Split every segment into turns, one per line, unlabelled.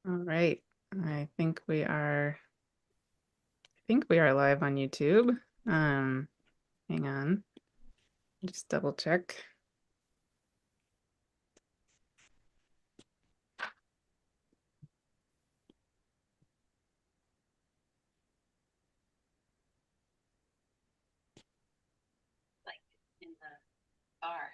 All right. I think we are live on YouTube. Um, Hang on. Just double check.
Like in the bar.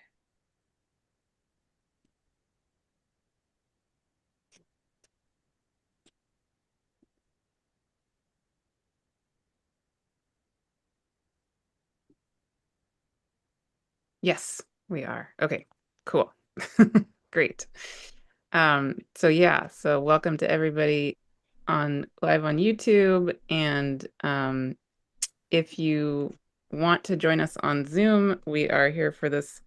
Yes, we are. Okay, cool. Great. So welcome to everybody on live on YouTube. And if you want to join us on Zoom, we are here for this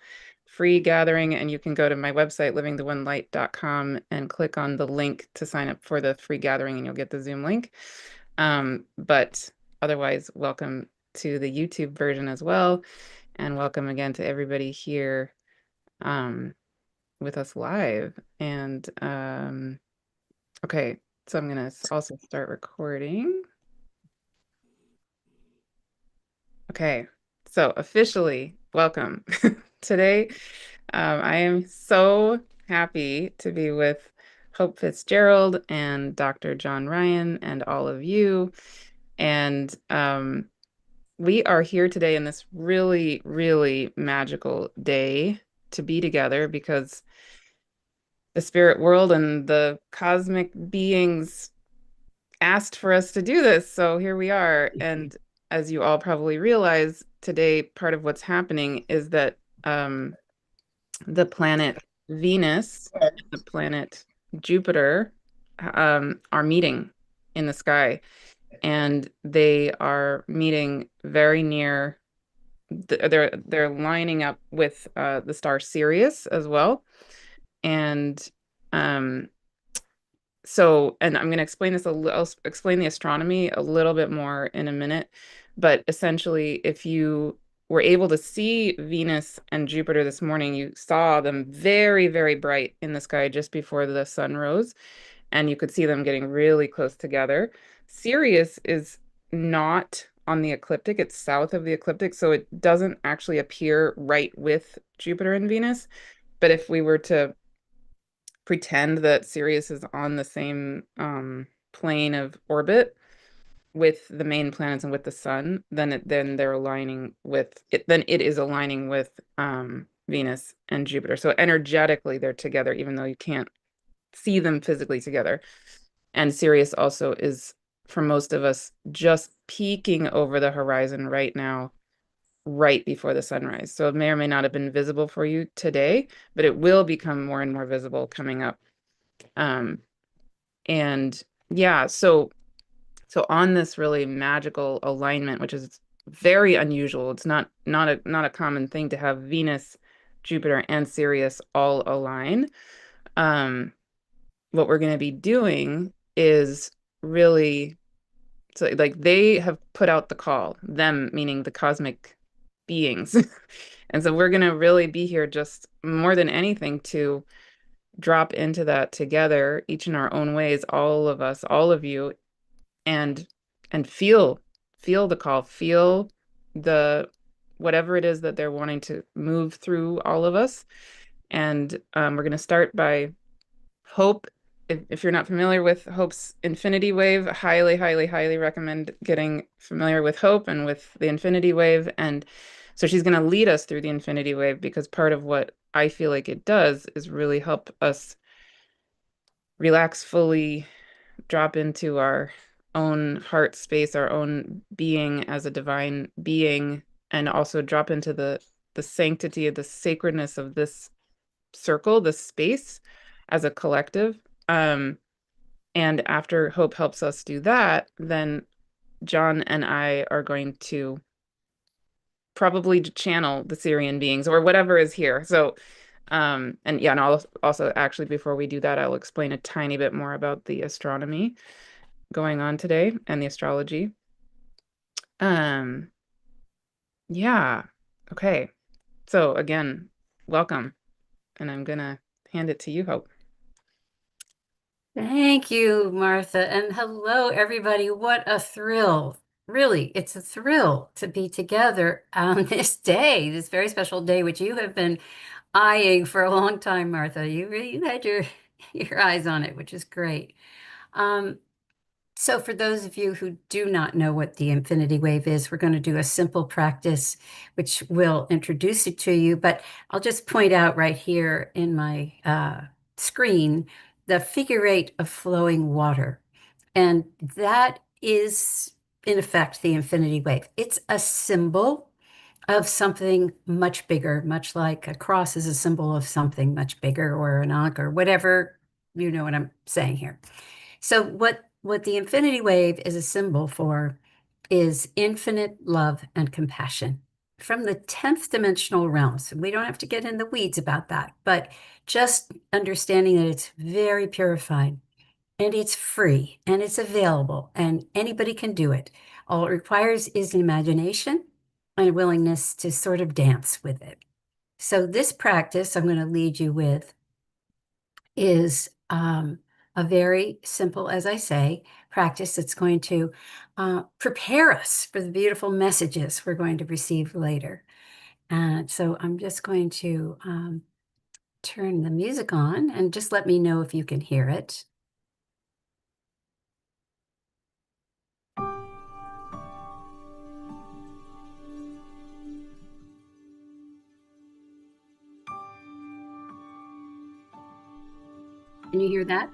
free gathering, and you can go to my website, livingtheonelight.com, and click on the link to sign up for the free gathering, and you'll get the Zoom link. But otherwise, welcome to the YouTube version as well, and welcome again to everybody here with us live. And okay, so I'm gonna also start recording. Okay, so officially, welcome. Today, I am so happy to be with Hope Fitzgerald and Dr. John Ryan and all of you. And we are here today in this really, really magical day to be together because the spirit world and the cosmic beings asked for us to do this. So here we are. And as you all probably realize, today, part of what's happening is that the planet Venus and the planet Jupiter are meeting in the sky. And they are meeting very near, they're lining up with the star Sirius as well. And um, and I'm going to explain this I'll explain the astronomy a little bit more in a minute. But essentially, if you were able to see Venus and Jupiter this morning, you saw them very, very bright in the sky just before the sun rose, and you could see them getting really close together. Sirius is not on the ecliptic, it's south of the ecliptic, so it doesn't actually appear right with Jupiter and Venus. But if we were to pretend that Sirius is on the same plane of orbit with the main planets and with the sun, then they're aligning with it. Then it is aligning with Venus and Jupiter. So energetically, they're together, even though you can't see them physically together. And Sirius also is, for most of us, just peeking over the horizon right now, right before the sunrise. So it may or may not have been visible for you today, but it will become more and more visible coming up. Um, and yeah, so on this really magical alignment, which is very unusual, it's not a common thing to have Venus, Jupiter, and Sirius all align. What we're going to be doing is really, so like they have put out the call, them meaning the cosmic beings. And so we're going to really be here just more than anything to drop into that together, each in our own ways, all of us, all of you, and feel the call, feel the whatever it is that they're wanting to move through all of us. And we're going to start by Hope. If you're not familiar with Hope's infinity wave, highly, highly, highly recommend getting familiar with Hope and with the infinity wave. And so she's going to lead us through the infinity wave, because part of what I feel like it does is really help us relax fully, drop into our own heart space, our own being as a divine being, and also drop into the sanctity of the sacredness of this circle, this space as a collective. And after Hope helps us do that, then John and I are going to probably channel the Syrian beings or whatever is here. So, and yeah, and I'll also actually, before we do that, I'll explain a tiny bit more about the astronomy going on today and the astrology. Um, yeah. Okay. So again, welcome. And I'm gonna hand it to you, Hope.
Thank you, Martha. And hello, everybody. What a thrill. Really, it's a thrill to be together on this day, this very special day, which you have been eyeing for a long time, Martha. You had your eyes on it, which is great. Um, So for those of you who do not know what the infinity wave is, we're going to do a simple practice, which will introduce it to you. But I'll just point out right here in my screen, the figure eight of flowing water. And that is, in effect, the infinity wave. It's a symbol of something much bigger, much like a cross is a symbol of something much bigger, or an ankh, or whatever, you know what I'm saying here. So what the infinity wave is a symbol for is infinite love and compassion from the 10th dimensional realms. We don't have to get in the weeds about that, but just understanding that it's very purified and it's free and it's available and anybody can do it. All it requires is an imagination and a willingness to sort of dance with it. So this practice I'm going to lead you with is a very simple, as I say, practice that's going to prepare us for the beautiful messages we're going to receive later. And so I'm just going to turn the music on and just let me know if you can hear it. Can you hear that?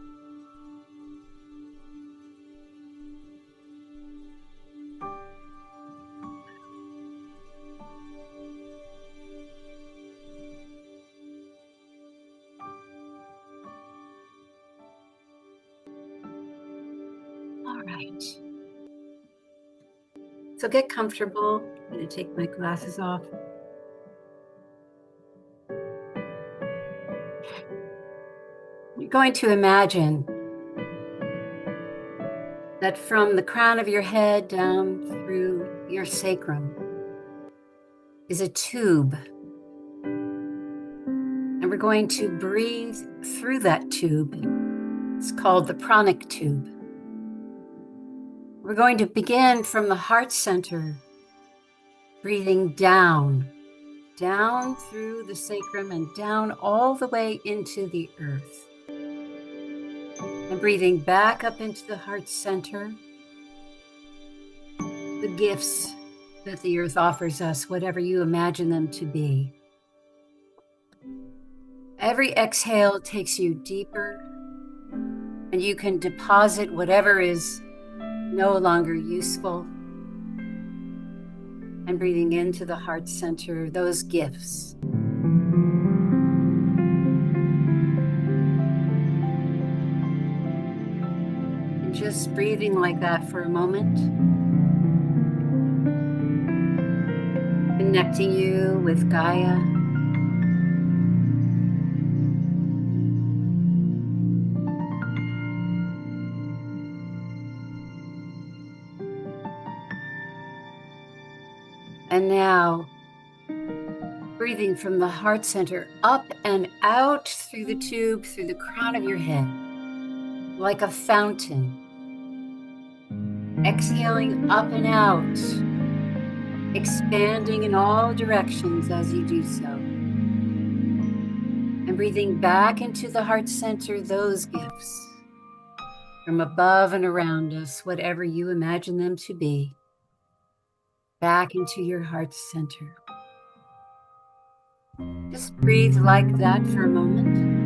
All right. So get comfortable. I'm going to take my glasses off. You're going to imagine that from the crown of your head down through your sacrum is a tube. And we're going to breathe through that tube. It's called the pranic tube. We're going to begin from the heart center, breathing down, down through the sacrum and down all the way into the earth. And breathing back up into the heart center, the gifts that the earth offers us, whatever you imagine them to be. Every exhale takes you deeper, and you can deposit whatever is no longer useful. And breathing into the heart center, those gifts. And just breathing like that for a moment. Connecting you with Gaia. And now, breathing from the heart center up and out through the tube, through the crown of your head, like a fountain. Exhaling up and out, expanding in all directions as you do so. And breathing back into the heart center, those gifts from above and around us, whatever you imagine them to be, back into your heart center. Just breathe like that for a moment.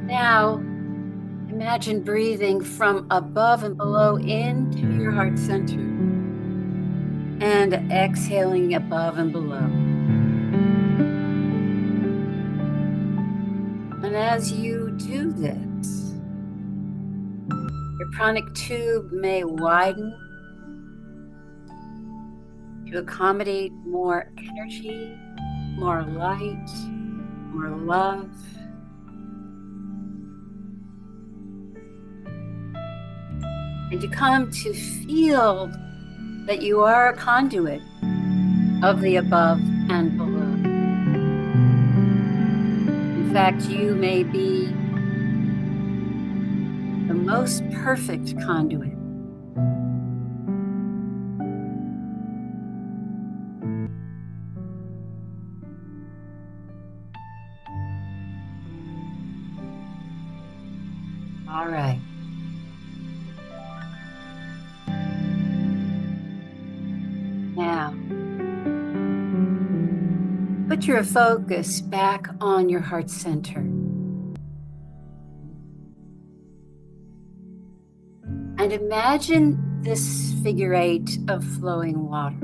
Now, imagine breathing from above and below into your heart center and exhaling above and below. And as you do this, your pranic tube may widen to accommodate more energy, more light, more love. And you come to feel that you are a conduit of the above and below. In fact, you may be the most perfect conduit. All right. Now, put your focus back on your heart center. And imagine this figure eight of flowing water.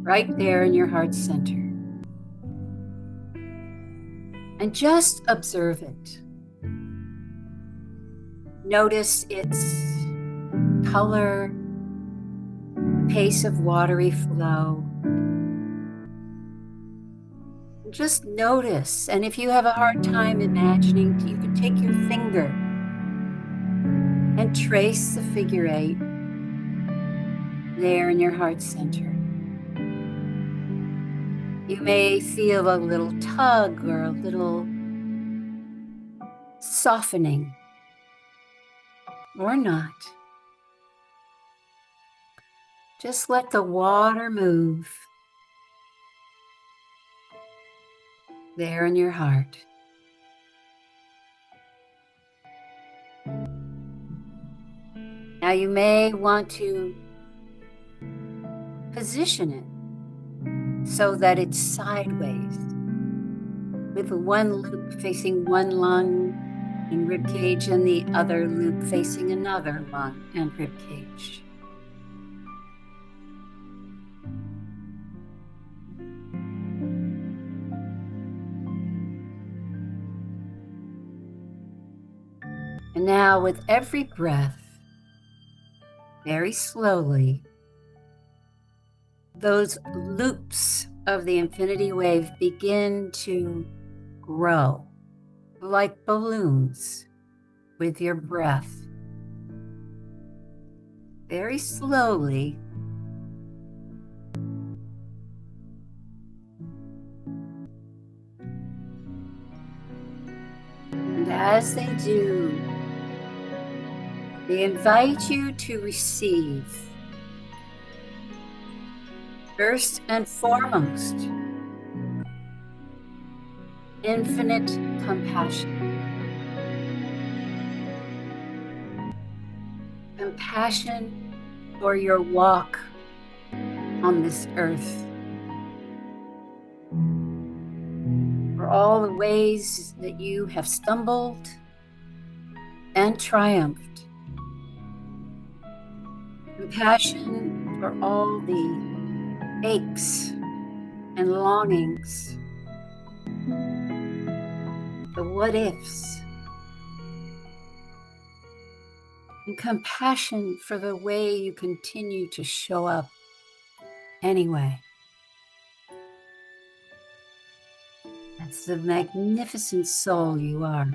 Right there in your heart center. And just observe it. Notice its color, the pace of watery flow. Just notice. And if you have a hard time imagining, you could take your finger and trace the figure eight there in your heart center. You may feel a little tug or a little softening, or not. Just let the water move there in your heart. Now you may want to position it so that it's sideways, with one loop facing one lung and rib cage and the other loop facing another lung and rib cage. And now with every breath, very slowly, those loops of the infinity wave begin to grow like balloons with your breath. Very slowly. And as they do, they invite you to receive, first and foremost, infinite compassion. Compassion for your walk on this earth, for all the ways that you have stumbled and triumphed. Compassion for all the aches and longings, the what ifs, and compassion for the way you continue to show up anyway. That's the magnificent soul you are.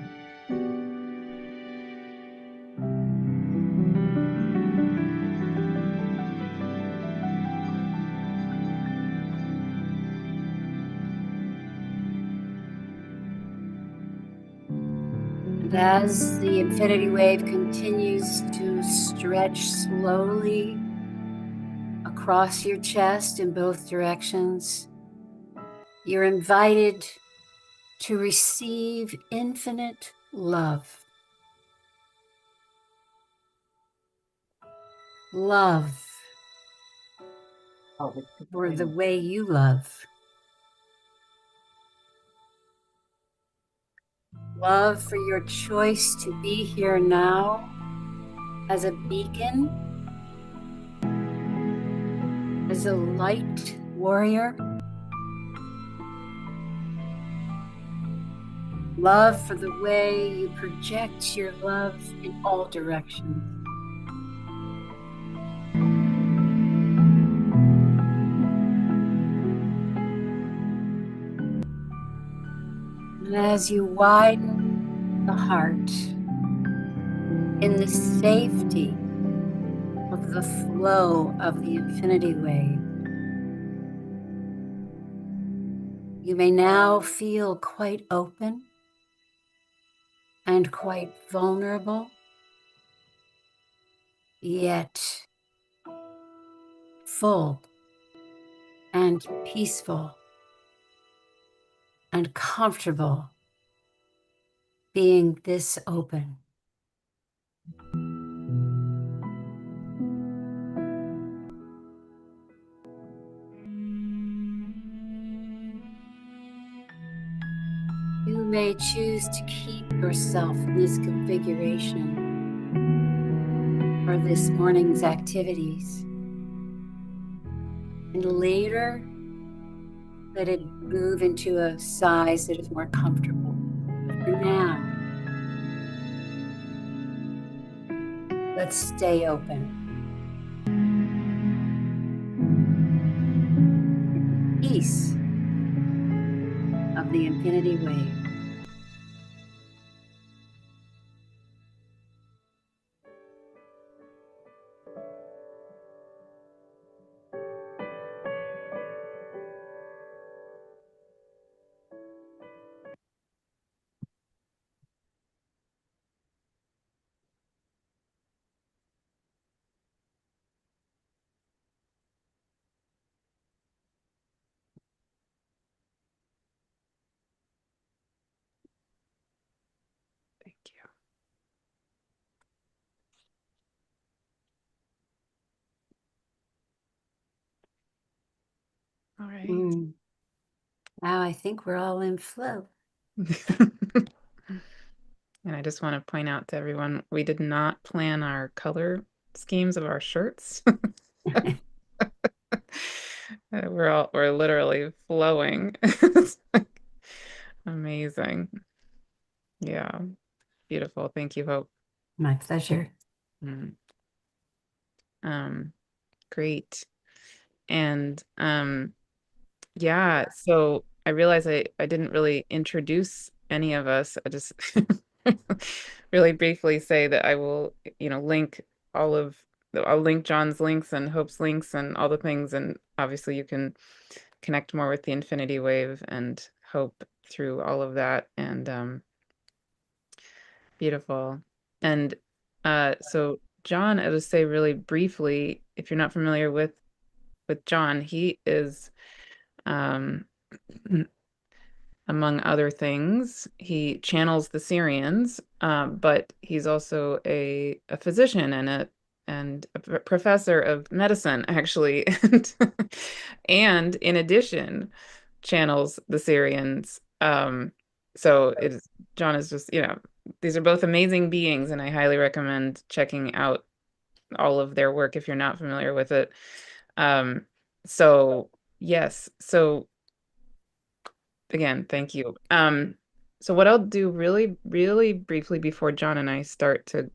And as the infinity wave continues to stretch slowly across your chest in both directions, you're invited to receive infinite love. Love for the way you love. Love for your choice to be here now as a beacon, as a light warrior. Love for the way you project your love in all directions. And as you widen the heart in the safety of the flow of the infinity wave, you may now feel quite open and quite vulnerable, yet full and peaceful and comfortable being this open. You may choose to keep yourself in this configuration for this morning's activities, and later let it move into a size that is more comfortable. But for now, let's stay open. Peace of the infinity wave.
Thank you. All right.
Now I think we're all in flow.
And I just want to point out to everyone, we did not plan our color schemes of our shirts. We're literally flowing. It's like amazing. Yeah, beautiful. Thank you, Hope.
My pleasure.
Mm. Um, Great. And yeah, so I realized I didn't really introduce any of us. I just really briefly say that I will, link all of I'll link John's links and Hope's links and all the things, and obviously you can connect more with the Infinity Wave and Hope through all of that. And beautiful. And so John, I'll just say really briefly, if you're not familiar with John, he is um among other things, he channels the Sirians, but he's also a physician and a professor of medicine, actually, and in addition, channels the Sirians. So it's John is just, these are both amazing beings, and I highly recommend checking out all of their work if you're not familiar with it. Um, so yes, so again, thank you. So what I'll do really, really briefly before John and I start to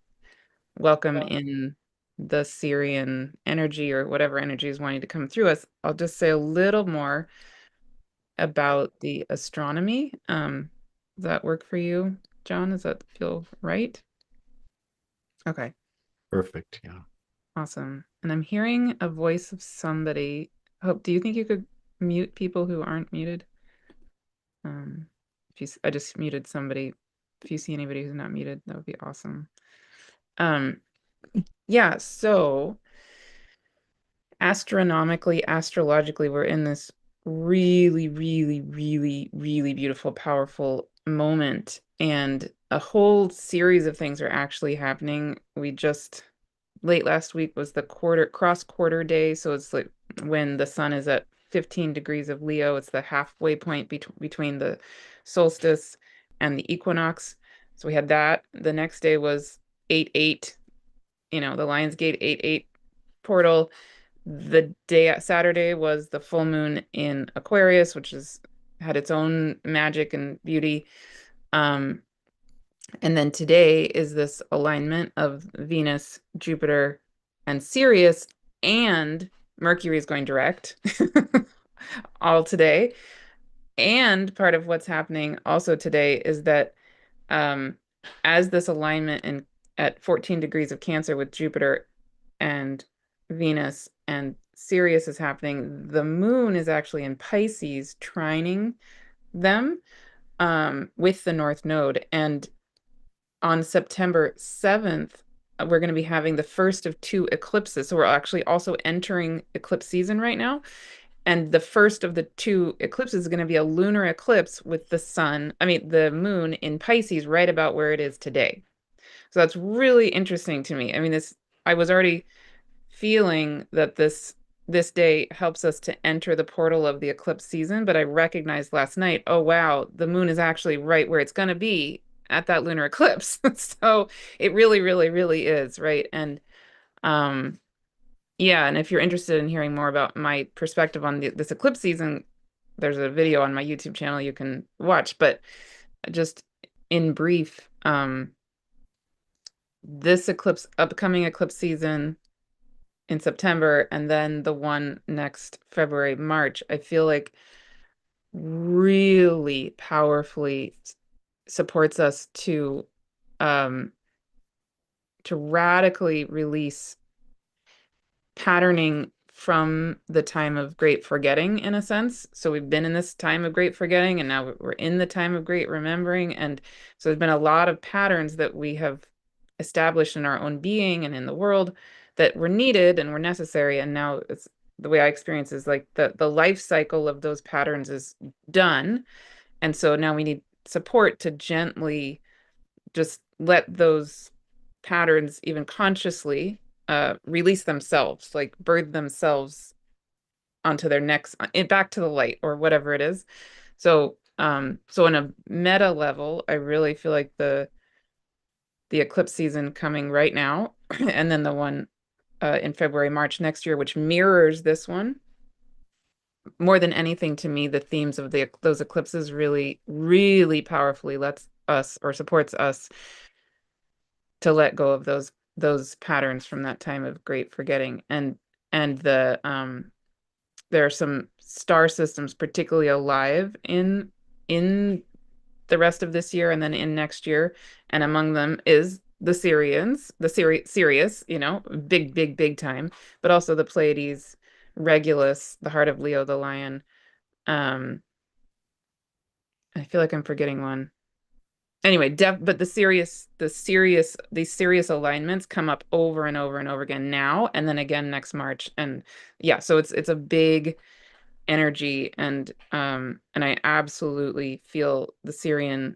welcome in the Syrian energy or whatever energy is wanting to come through us, I'll just say a little more about the astronomy. Does that work for you, John? Does that feel right? Okay,
Perfect. Yeah.
awesome. And I'm hearing a voice of somebody. Hope, do you think you could mute people who aren't muted? Um, I just muted somebody. If you see anybody who's not muted, that would be awesome. Um, yeah, so astronomically, astrologically, we're in this really, really, really, really beautiful, powerful moment. And a whole series of things are actually happening. We just late last week was the cross quarter day. So it's like when the sun is at 15 degrees of Leo, it's the halfway point between the solstice and the equinox. So we had that. The next day was 8/8, the Lionsgate 8/8 portal. The day Saturday was the full moon in Aquarius, which is had its own magic and beauty. Um, and then today is this alignment of Venus, Jupiter, and Sirius, and Mercury is going direct all today. And part of what's happening also today is that um, as this alignment in at 14 degrees of Cancer with Jupiter and Venus and Sirius is happening, the moon is actually in Pisces trining them with the North Node. And on September 7th, we're going to be having the first of two eclipses. So we're actually also entering eclipse season right now. And the first of the two eclipses is going to be a lunar eclipse with the sun, I mean, the moon in Pisces right about where it is today. So that's really interesting to me. I mean, I was already feeling that this day helps us to enter the portal of the eclipse season, but I recognized last night, oh wow, the moon is actually right where it's going to be at that lunar eclipse. So it really, really, really is, right? And um yeah, and if you're interested in hearing more about my perspective on this eclipse season, there's a video on my YouTube channel you can watch. But just in brief, this upcoming eclipse season in September, and then the one next February, March, I feel like really powerfully supports us um, to radically release patterning from the time of great forgetting, in a sense. So we've been in this time of great forgetting, and now we're in the time of great remembering. And so there's been a lot of patterns that we have established in our own being and in the world that were needed and were necessary. And now it's the way I experience is like the life cycle of those patterns is done. And so now we need support to gently just let those patterns, even consciously, release themselves, like birth themselves onto their next, back to the light or whatever it is. So on a meta level, I really feel like the eclipse season coming right now, and then the one in February, March next year, which mirrors this one. More than anything, to me, the themes of those eclipses really, really powerfully lets us or supports us to let go of those patterns from that time of great forgetting. And there are some star systems particularly alive in the rest of this year and then in next year, and among them is the Sirians, Sirius, big, big, big time, but also the Pleiades, Regulus, the heart of Leo, the lion. Um, I feel like I'm forgetting one. Anyway, but these serious alignments come up over and over and over again now, and then again next March. And yeah, so it's a big energy, and I absolutely feel the Sirian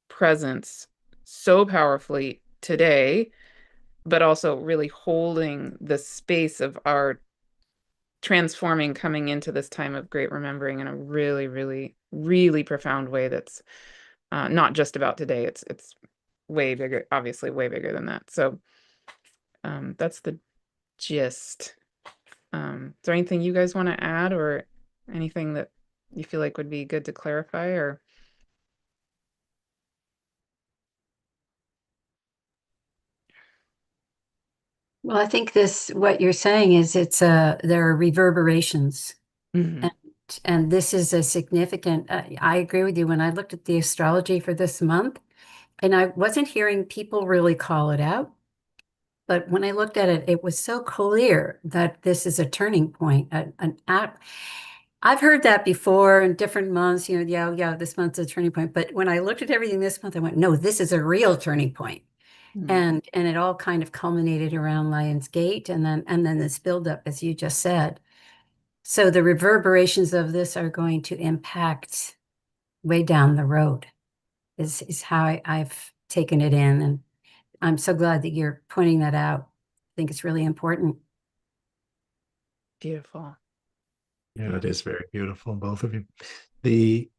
presence so powerfully today, but also really holding the space of our transforming coming into this time of great remembering in a really, really, really profound way that's not just about today. It's way bigger, obviously way bigger than that. So that's the gist. Is there anything you guys want to add or anything that you feel like would be good to clarify or?
Well, I think what you're saying is there are reverberations,
Mhm.
and this is a significant, I agree with you. When I looked at the astrology for this month, and I wasn't hearing people really call it out, but when I looked at it, it was so clear that this is a turning point, I've heard that before in different months, yeah, yeah, this month's a turning point. But when I looked at everything this month, I went, no, this is a real turning point.
Mhm.
And it all kind of culminated around Lion's Gate and then this buildup, as you just said. So the reverberations of this are going to impact way down the road, is how I've taken it in. And I'm so glad that you're pointing that out. I think it's really important.
Beautiful.
Yeah,
Yeah.
it is very beautiful, both of you. The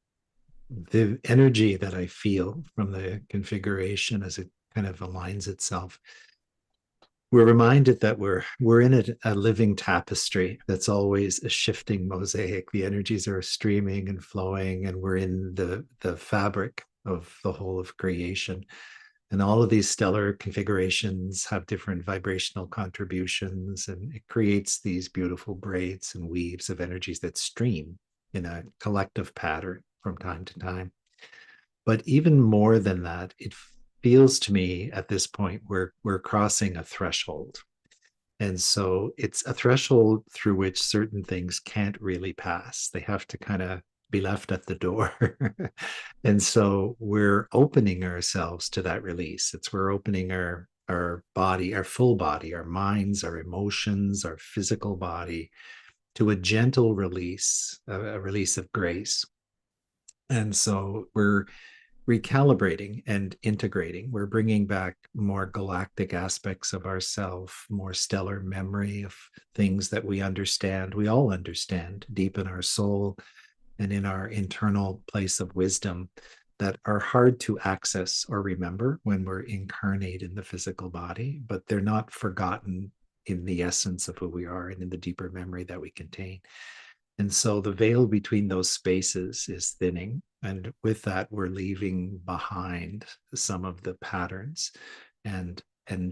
the energy that I feel from the configuration as it kind of aligns itself, we're reminded that we're in a living tapestry that's always a shifting mosaic. The energies are streaming and flowing, and we're in the fabric of the whole of creation. And all of these stellar configurations have different vibrational contributions, and it creates these beautiful braids and weaves of energies that stream in a collective pattern from time to time. But even more than that, it feels to me at this point we're crossing a threshold. And so it's a threshold through which certain things can't really pass. They have to kind of be left at the door. And so we're opening ourselves to that release. It's we're opening our body, our full body, our minds, our emotions, our physical body to a gentle release, a release of grace. And so we're recalibrating and integrating. We're bringing back more galactic aspects of ourself, more stellar memory of things that we understand, we all understand deep in our soul and in our internal place of wisdom that are hard to access or remember when we're incarnate in the physical body, but they're not forgotten in the essence of who we are and in the deeper memory that we contain. And so the veil between those spaces is thinning. And with that, we're leaving behind some of the patterns and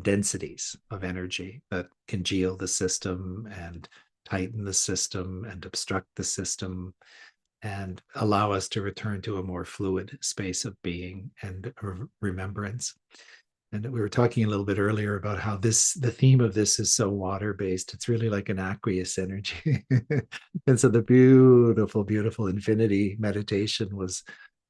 densities of energy that congeal the system and tighten the system and obstruct the system and allow us to return to a more fluid space of being and remembrance. And we were talking a little bit earlier about how the theme of this is so water based. It's really like an aqueous energy. And so the beautiful, beautiful infinity meditation was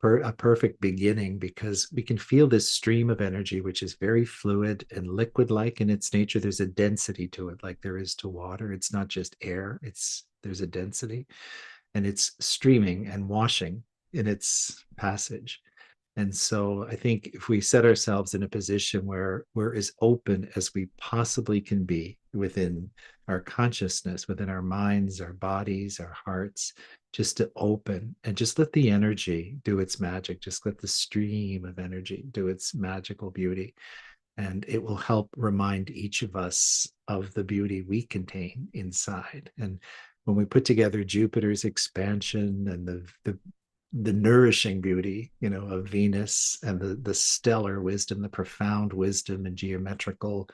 a perfect beginning because we can feel this stream of energy, which is very fluid and liquid like in its nature. There's a density to it, like there is to water. It's not just air, there's a density and it's streaming and washing in its passage. And so I think if we set ourselves in a position where we're as open as we possibly can be within our consciousness, within our minds, our bodies, our hearts, just to open and just let the energy do its magic, just let the stream of energy do its magical beauty. And it will help remind each of us of the beauty we contain inside. And when we put together Jupiter's expansion and the nourishing beauty, of Venus and the stellar wisdom, the profound wisdom and geometrical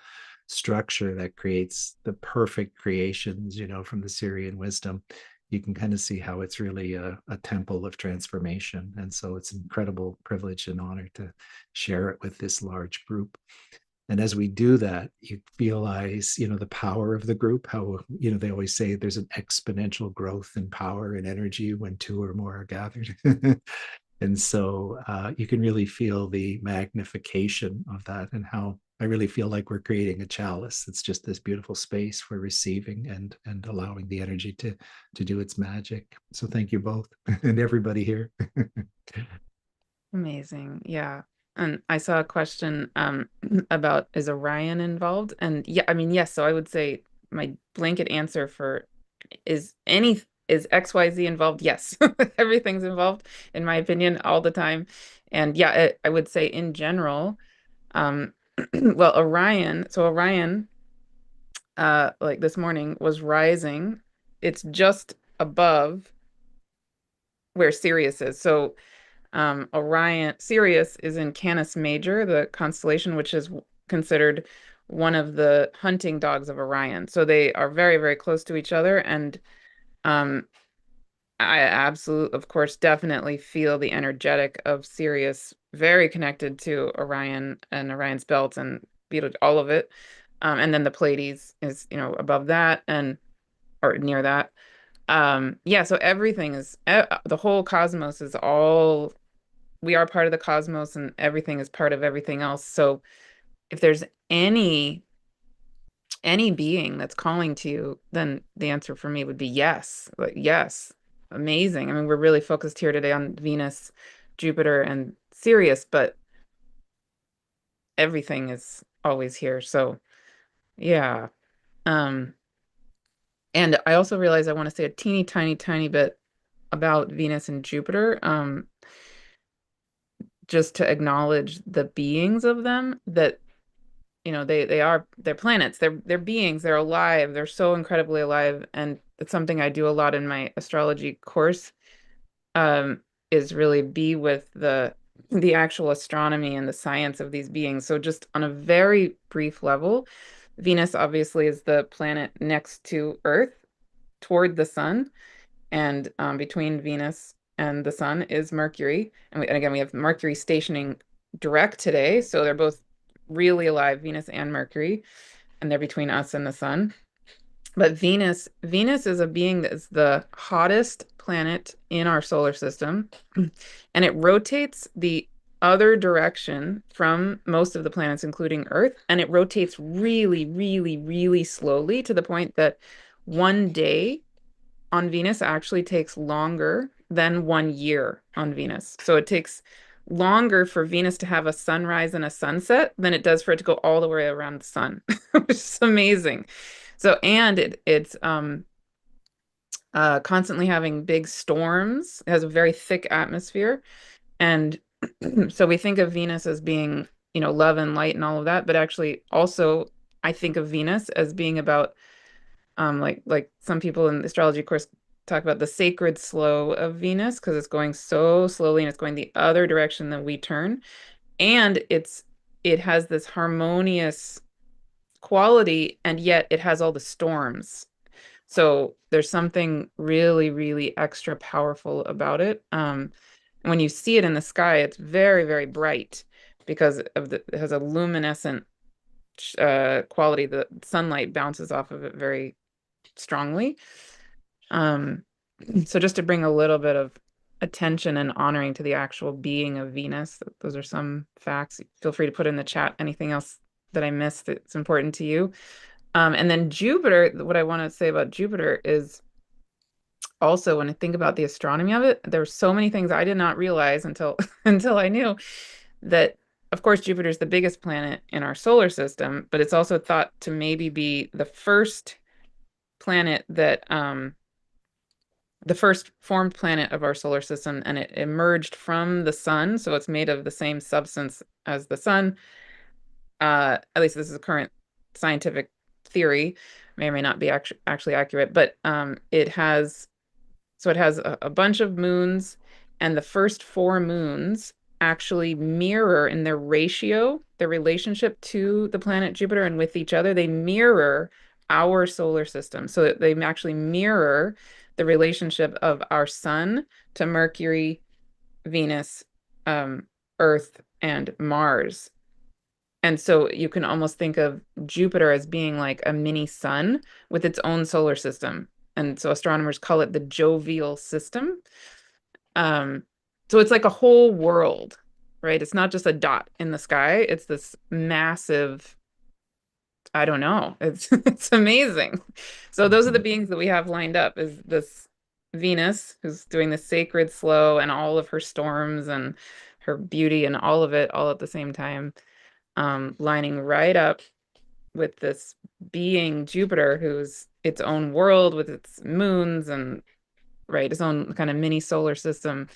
structure that creates the perfect creations, from the Sirian wisdom, you can kind of see how it's really a temple of transformation. And so it's an incredible privilege and honor to share it with this large group. And as we do that, you realize, the power of the group, how, they always say there's an exponential growth in power and energy when two or more are gathered. And so you can really feel the magnification of that and how I really feel like we're creating a chalice. It's just this beautiful space for receiving and allowing the energy to do its magic. So thank you both and everybody here.
Amazing. Yeah. And I saw a question about is Orion involved? And yeah, I mean, yes. So I would say my blanket answer for is XYZ involved? Yes. Everything's involved, in my opinion, all the time. And yeah, I would say in general, um, well, Orion, like this morning was rising. It's just above where Sirius is. So Sirius is in Canis Major, the constellation, which is considered one of the hunting dogs of Orion. So they are very, very close to each other. And um, I absolutely, of course, definitely feel the energetic of Sirius, very connected to Orion and Orion's belt and all of it. And then the Pleiades is, above that and or near that. Yeah, so everything the whole cosmos is all we are part of the cosmos and everything is part of everything else. So if there's any being that's calling to you, then the answer for me would be yes. Like yes. Amazing. I mean, we're really focused here today on Venus, Jupiter, and Sirius, but everything is always here. So yeah. Um, and I also realize I want to say a teeny tiny, tiny bit about Venus and Jupiter. Just to acknowledge the beings of them that they're planets, they're beings, they're alive, they're so incredibly alive, and it's something I do a lot in my astrology course, um is really be with the actual astronomy and the science of these beings. So just on a very brief level, Venus obviously is the planet next to Earth toward the sun, And between Venus and the sun is Mercury. And again, we have Mercury stationing direct today. So they're both really alive, Venus and Mercury, and they're between us and the sun. But Venus is a being that is the hottest planet in our solar system, and it rotates the other direction from most of the planets, including Earth, and it rotates really, really, really slowly to the point that one day on Venus actually takes longer than 1 year on Venus. So it takes longer for Venus to have a sunrise and a sunset than it does for it to go all the way around the sun, which is amazing. So, and it's constantly having big storms. It has a very thick atmosphere. And so we think of Venus as being, love and light and all of that, but actually also I think of Venus as being about like some people in the astrology course talk about the sacred slow of Venus because it's going so slowly and it's going the other direction than we turn. And it has this harmonious quality, and yet it has all the storms. So there's something really, really extra powerful about it. When you see it in the sky, it's very, very bright because it has a luminescent quality. The sunlight bounces off of it very strongly. Um, so just to bring a little bit of attention and honoring to the actual being of Venus, those are some facts. Feel free to put in the chat anything else that I missed that's important to you. And then Jupiter, what I want to say about Jupiter is also when I think about the astronomy of it, there were so many things I did not realize until until I knew that, of course, Jupiter is the biggest planet in our solar system, but it's also thought to maybe be the first planet that the first formed planet of our solar system, and it emerged from the sun, so it's made of the same substance as the sun. At least this is a current scientific theory, may or may not be actually accurate, but it has a bunch of moons, and the first four moons actually mirror in their ratio, their relationship to the planet Jupiter and with each other, they mirror our solar system. So they actually mirror the relationship of our sun to Mercury, Venus, um, Earth, and Mars. And so you can almost think of Jupiter as being like a mini sun with its own solar system. And so astronomers call it the jovial system. Um, so it's like a whole world, right? It's not just a dot in the sky. It's this massive, I don't know. It's it's amazing. So those are the
Mhm.
beings that we have lined up is this Venus, who's doing the sacred slow and all of her storms and her beauty and all of it all at the same time, lining right up with this being Jupiter, who's its own world with its moons and right, its own kind of mini solar system.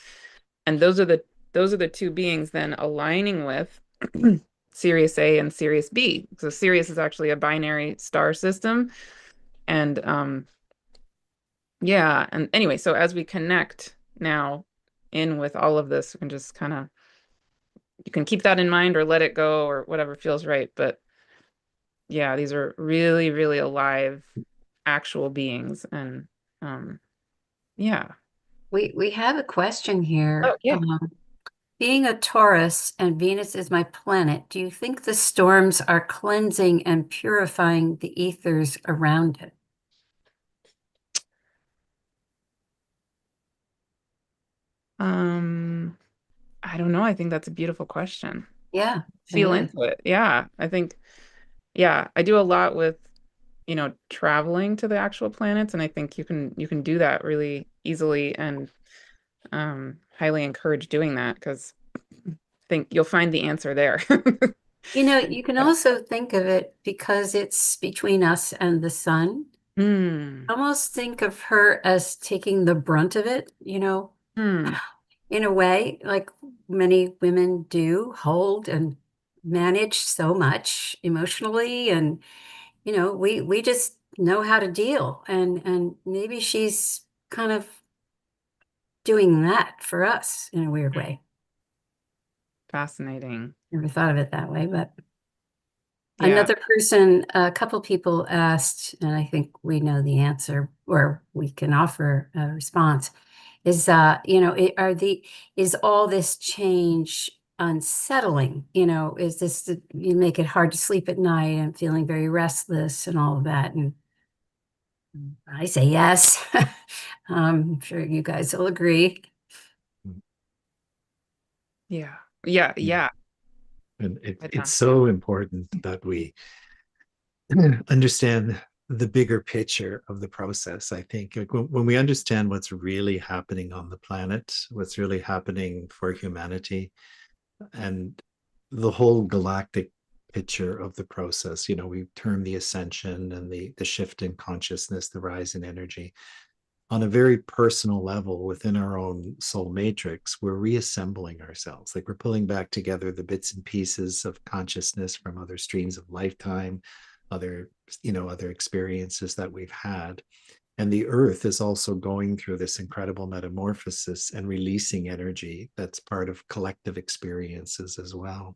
And those are the two beings then aligning with Sirius A and Sirius B. So Sirius is actually a binary star system. And yeah, and anyway, so as we connect now in with all of this, we can just kind of you can keep that in mind or let it go or whatever feels right. But yeah, these are really, really alive, actual beings. And yeah.
We have a question
Oh,
here.
yeah.
Being a Taurus and Venus is my planet, do you think the storms are cleansing and purifying the ethers around it?
Um, I don't know. I think that's a beautiful question.
Yeah, it
Feel
is.
into it. Yeah. I think, yeah, I do a lot with, traveling to the actual planets, and I think you can do that really easily and highly encourage doing that because I think you'll find the answer there.
You can also think of it because it's between us and the sun.
Hmm.
Almost think of her as taking the brunt of it,
Hmm.
in a way, like many women do, hold and manage so much emotionally. And, we just know how to deal. And maybe she's kind of doing that for us in a weird way.
Fascinating.
Never thought of it that way, but
Yeah.
Another person, a couple people asked, and I think we know the answer, or we can offer a response, is is all this change unsettling? Is this you make it hard to sleep at night and feeling very restless and all of that? And I say yes. I'm sure you guys will agree.
Yeah. Yeah. Yeah.
And
I
it's
don't too.
so important that we understand the bigger picture of the process. I think like when we understand what's really happening on the planet, what's really happening for humanity, and the whole galactic picture of the process, we term the ascension and the shift in consciousness, the rise in energy. On a very personal level within our own soul matrix, we're reassembling ourselves. Like we're pulling back together the bits and pieces of consciousness from other streams of lifetime, other experiences that we've had. And the earth is also going through this incredible metamorphosis and releasing energy that's part of collective experiences as well.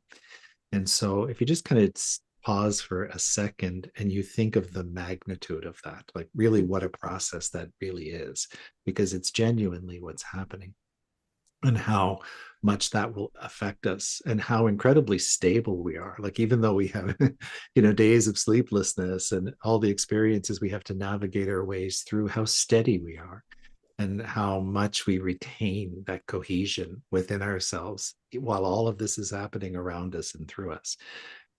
And so if you just kind of pause for a second and you think of the magnitude of that, like really what a process that really is, because it's genuinely what's happening, and how much that will affect us and how incredibly stable we are. Like even though we have days of sleeplessness and all the experiences we have to navigate our ways through, how steady we are and how much we retain that cohesion within ourselves while all of this is happening around us and through us.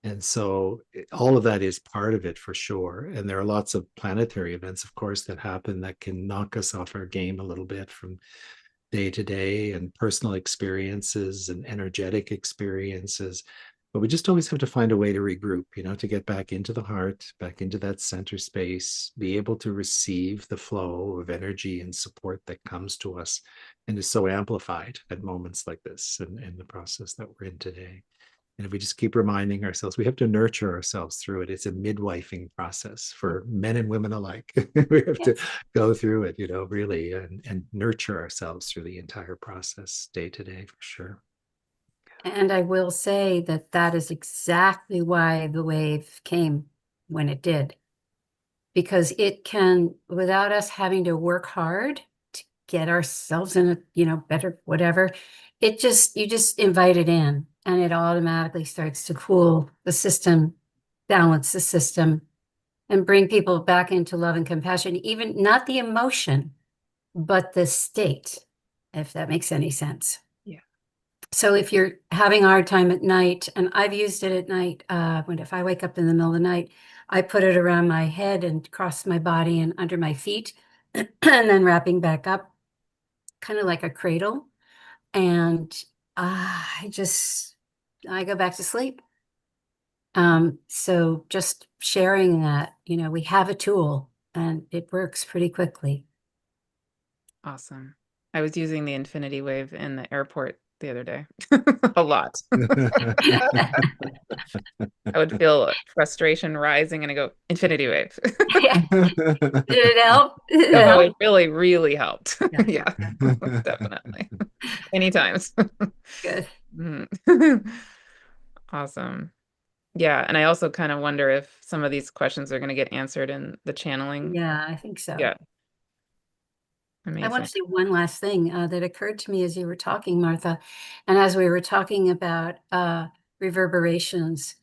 And so all of that is part of it for sure. And there are lots of planetary events, of course, that happen that can knock us off our game a little bit from day to day, and personal experiences and energetic experiences. But we just always have to find a way to regroup, to get back into the heart, back into that center space, be able to receive the flow of energy and support that comes to us and is so amplified at moments like this and in the process that we're in today. And if we just keep reminding ourselves, we have to nurture ourselves through it. It's a midwifing process for men and women alike. We have to
Yes.
go through it, really, and nurture ourselves through the entire process day to day for sure.
And I will say that that is exactly why the wave came when it did, because it can, without us having to work hard to get ourselves in a, better whatever, you just invite it in and it automatically starts to cool the system, balance the system, and bring people back into love and compassion, even not the emotion, but the state, if that makes any sense.
Yeah.
So if you're having a hard time at night, and I've used it at night, if I wake up in the middle of the night, I put it around my head and across my body and under my feet, and then wrapping back up, kind of like a cradle. And I go back to sleep. So just sharing that, we have a tool and it works pretty quickly.
Awesome. I was using the infinity wave in the airport the other day a lot. I would feel frustration rising and I go, infinity wave.
Did it help? Did it
Oh,
help?
it really, really helped.
Yeah,
Yeah, definitely. Many times.
good.
Mhm. Awesome. Yeah, and I also kind of wonder if some of these questions are going to get answered in the channeling.
Yeah, I think so.
Yeah,
I want to
amazing.
say one last thing that occurred to me as you were talking, Martha, and as we were talking about reverberations.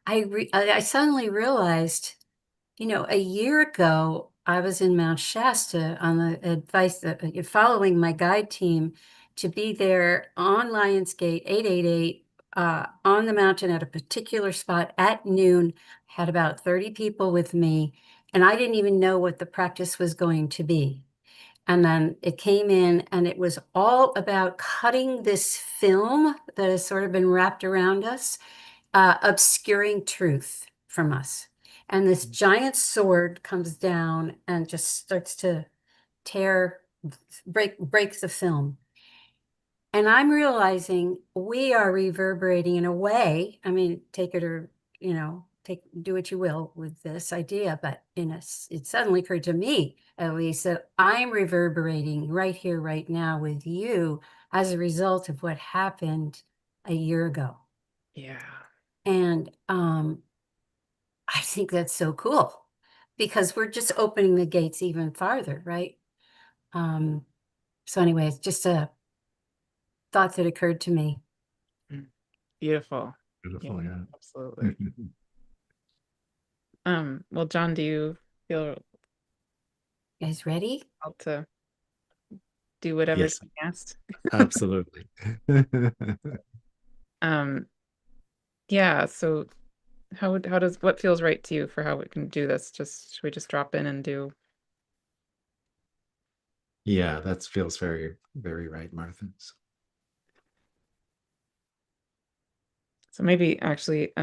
I suddenly realized, a year ago, I was in Mount Shasta on the advice that following my guide team to be there on Lionsgate 888 on the mountain at a particular spot at noon. Had about 30 people with me, and I didn't even know what the practice was going to be. And then it came in, and it was all about cutting this film that has sort of been wrapped around us, obscuring truth from us. And this giant sword comes down and just starts to tear, break the film. And I'm realizing we are reverberating in a way. I mean, take it or, do what you will with this idea, but it suddenly occurred to me, at least, that I'm reverberating right here, right now with you as a result of what happened a year ago.
Yeah.
And I think that's so cool because we're just opening the gates even farther, right? So anyway, it's just a thought that occurred to me.
Mm. Beautiful. Yeah,
Beautiful, yeah.
absolutely. Well, John, do you feel
You guys ready?
called to do whatever's
Yes,
being asked?
absolutely.
Um, yeah, so how does what feels right to you for how we can do this? Just should we just drop in and do
Yeah, that feels very, very right, Martha.
so maybe actually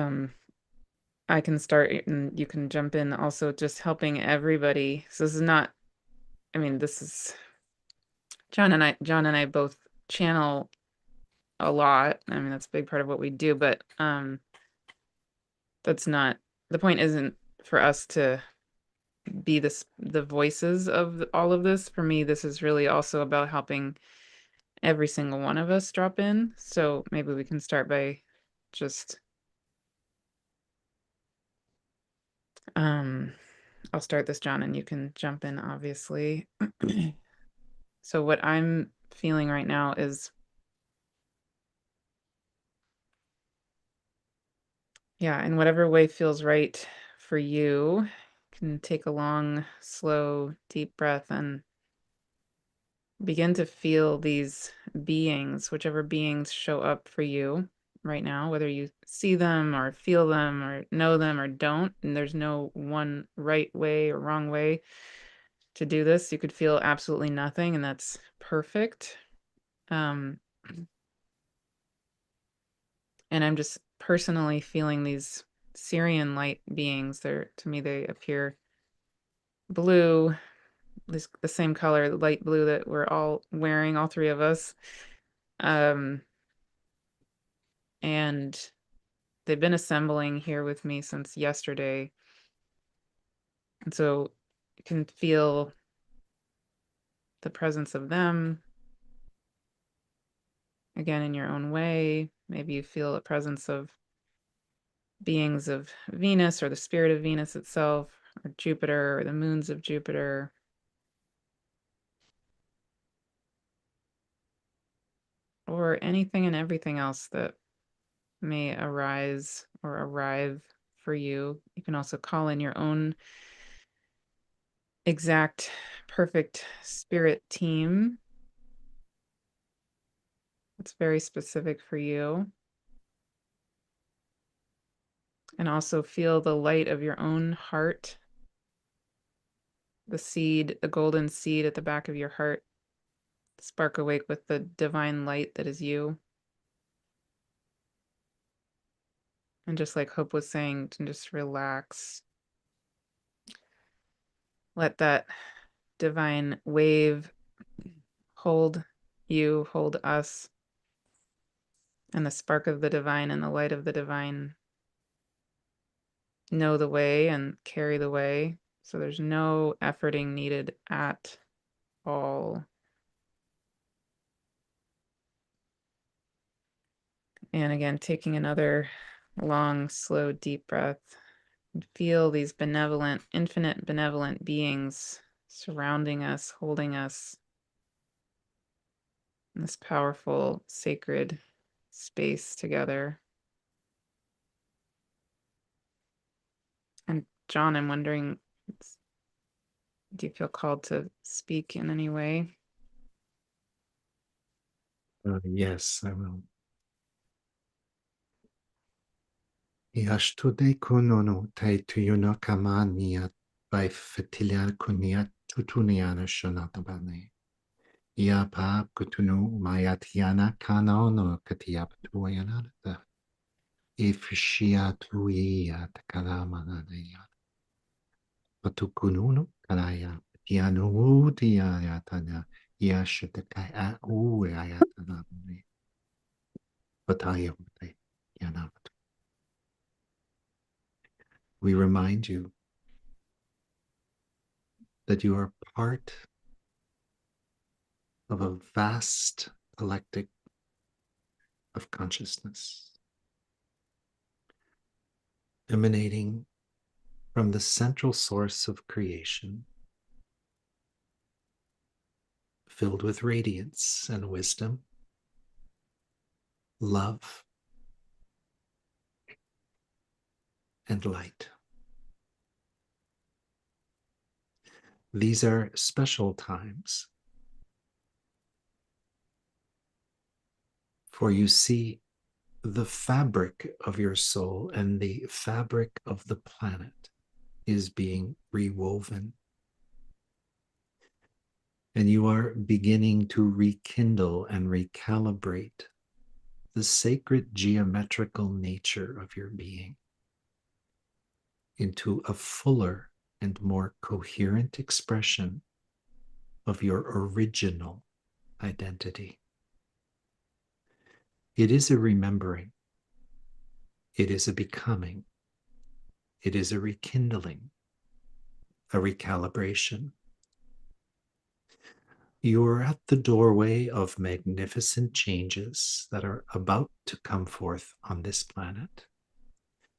I can start and you can jump in also just helping everybody. So this is not, I mean, this is John and I both channel a lot. I mean, that's a big part of what we do, but that's not the point isn't for us to be the voices of all of this. For me, this is really also about helping every single one of us drop in. So maybe we can start by just um I'll start this, John, and you can jump in, obviously. So what I'm feeling right now is, yeah, in whatever way feels right for you, you can take a long, slow, deep breath and begin to feel these beings, whichever beings show up for you right now, whether you see them or feel them or know them or don't. And there's no one right way or wrong way to do this. You could feel absolutely nothing, and that's perfect. Um, and I'm just personally feeling these Sirian light beings. They're, to me, they appear blue, this the same color, the light blue that we're all wearing, all three of us. Um, and they've been assembling here with me since yesterday. And so you can feel the presence of them again in your own way. Maybe you feel a presence of beings of Venus or the spirit of Venus itself, or Jupiter or the moons of Jupiter, or anything and everything else that may arise or arrive for you. You can also call in your own exact perfect spirit team. It's very specific for you. And also feel the light of your own heart, the seed, the golden seed at the back of your heart, spark awake with the divine light that is you. And just like Hope was saying, to just relax. Let that divine wave hold you, hold us, and the spark of the divine and the light of the divine know the way and carry the way. So there's no efforting needed at all. And again, taking another long, slow, deep breath. And feel these benevolent, infinite benevolent beings surrounding us, holding us in this powerful, sacred space together. And John, I'm wondering, do you feel called to speak in any way?
Yes, I will. Iastude kunono te tuyuno kamania by fetilia kunia tutuniana shonatabane. Ia pa kutunu mayatiana kanono katiaptuayana. Ifshia tuia takalamanania. Patukununu kanaya. Tianu tiayatana. Iashatakai a uayatana. Pataya. We remind you that you are part of a vast galactic of consciousness emanating from the central source of creation, filled with radiance and wisdom, love, and light. These are special times, for you see the fabric of your soul and the fabric of the planet is being rewoven. And you are beginning to rekindle and recalibrate the sacred geometrical nature of your being into a fuller and more coherent expression of your original identity. It is a remembering, it is a becoming, it is a rekindling, a recalibration. You are at the doorway of magnificent changes that are about to come forth on this planet.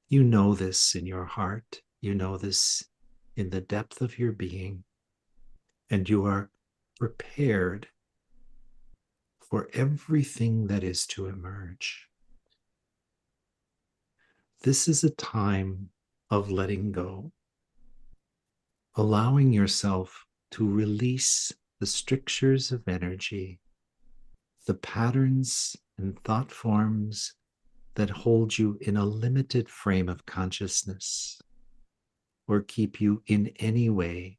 You know this in your heart, you know this in the depth of your being, and you are prepared for everything that is to emerge. This is a time of letting go, allowing yourself to release the strictures of energy, the patterns and thought forms that hold you in a limited frame of consciousness or keep you in any way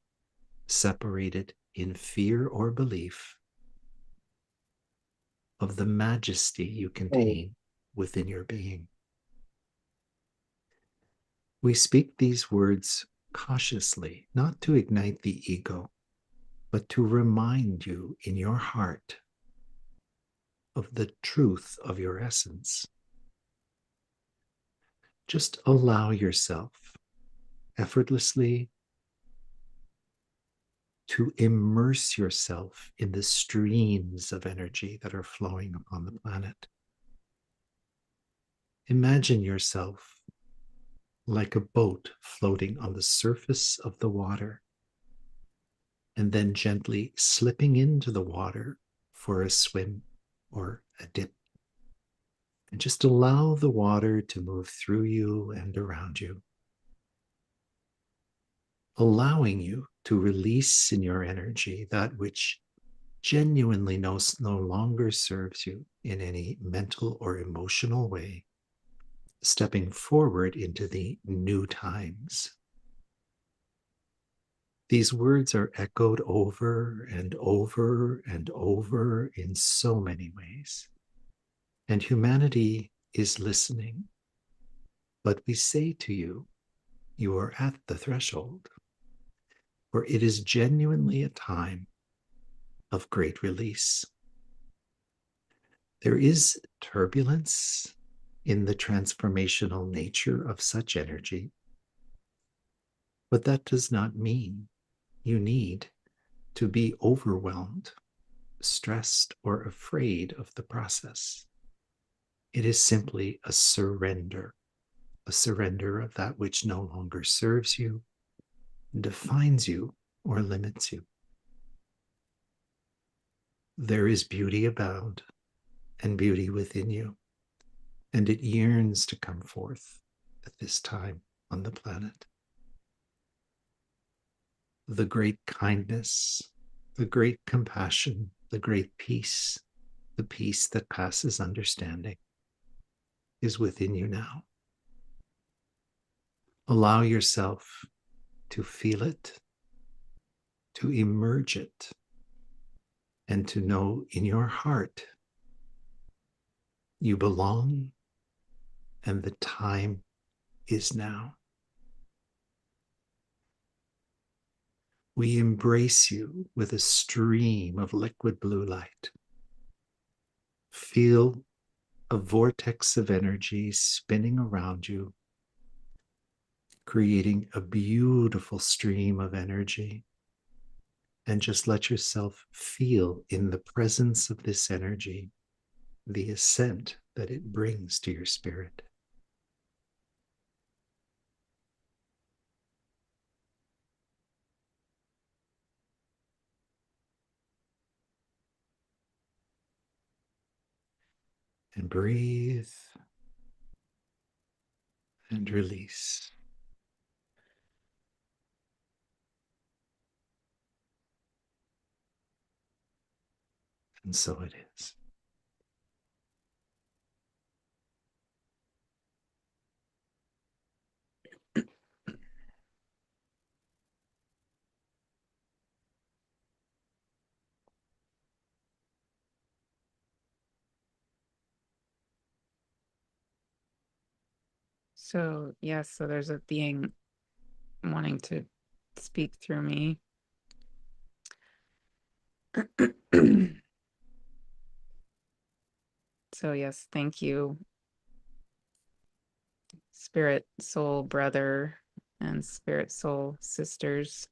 separated in fear or belief of the majesty you contain within your being. We speak these words cautiously, not to ignite the ego, but to remind you in your heart of the truth of your essence. Just allow yourself effortlessly to immerse yourself in the streams of energy that are flowing upon the planet. Imagine yourself like a boat floating on the surface of the water, and then gently slipping into the water for a swim or a dip. And just allow the water to move through you and around you, allowing you to release in your energy that which genuinely no longer serves you in any mental or emotional way, stepping forward into the new times. These words are echoed over and over and over in so many ways. And humanity is listening. But we say to you, you are at the threshold, for it is genuinely a time of great release. There is turbulence in the transformational nature of such energy, but that does not mean you need to be overwhelmed, stressed, or afraid of the process. It is simply a surrender of that which no longer serves you, defines you, or limits you. There is beauty abound and beauty within you, and it yearns to come forth at this time on the planet. The great kindness, the great compassion, the great peace, the peace that passes understanding is within you now. Allow yourself to feel it, to emerge it, and to know in your heart you belong and the time is now. We embrace you with a stream of liquid blue light. Feel a vortex of energy spinning around you, creating a beautiful stream of energy. And just let yourself feel in the presence of this energy the ascent that it brings to your spirit. And breathe and release. And so it is.
So, yes, so there's a being wanting to speak through me. So, yes, thank you, spirit soul brother and spirit soul sisters.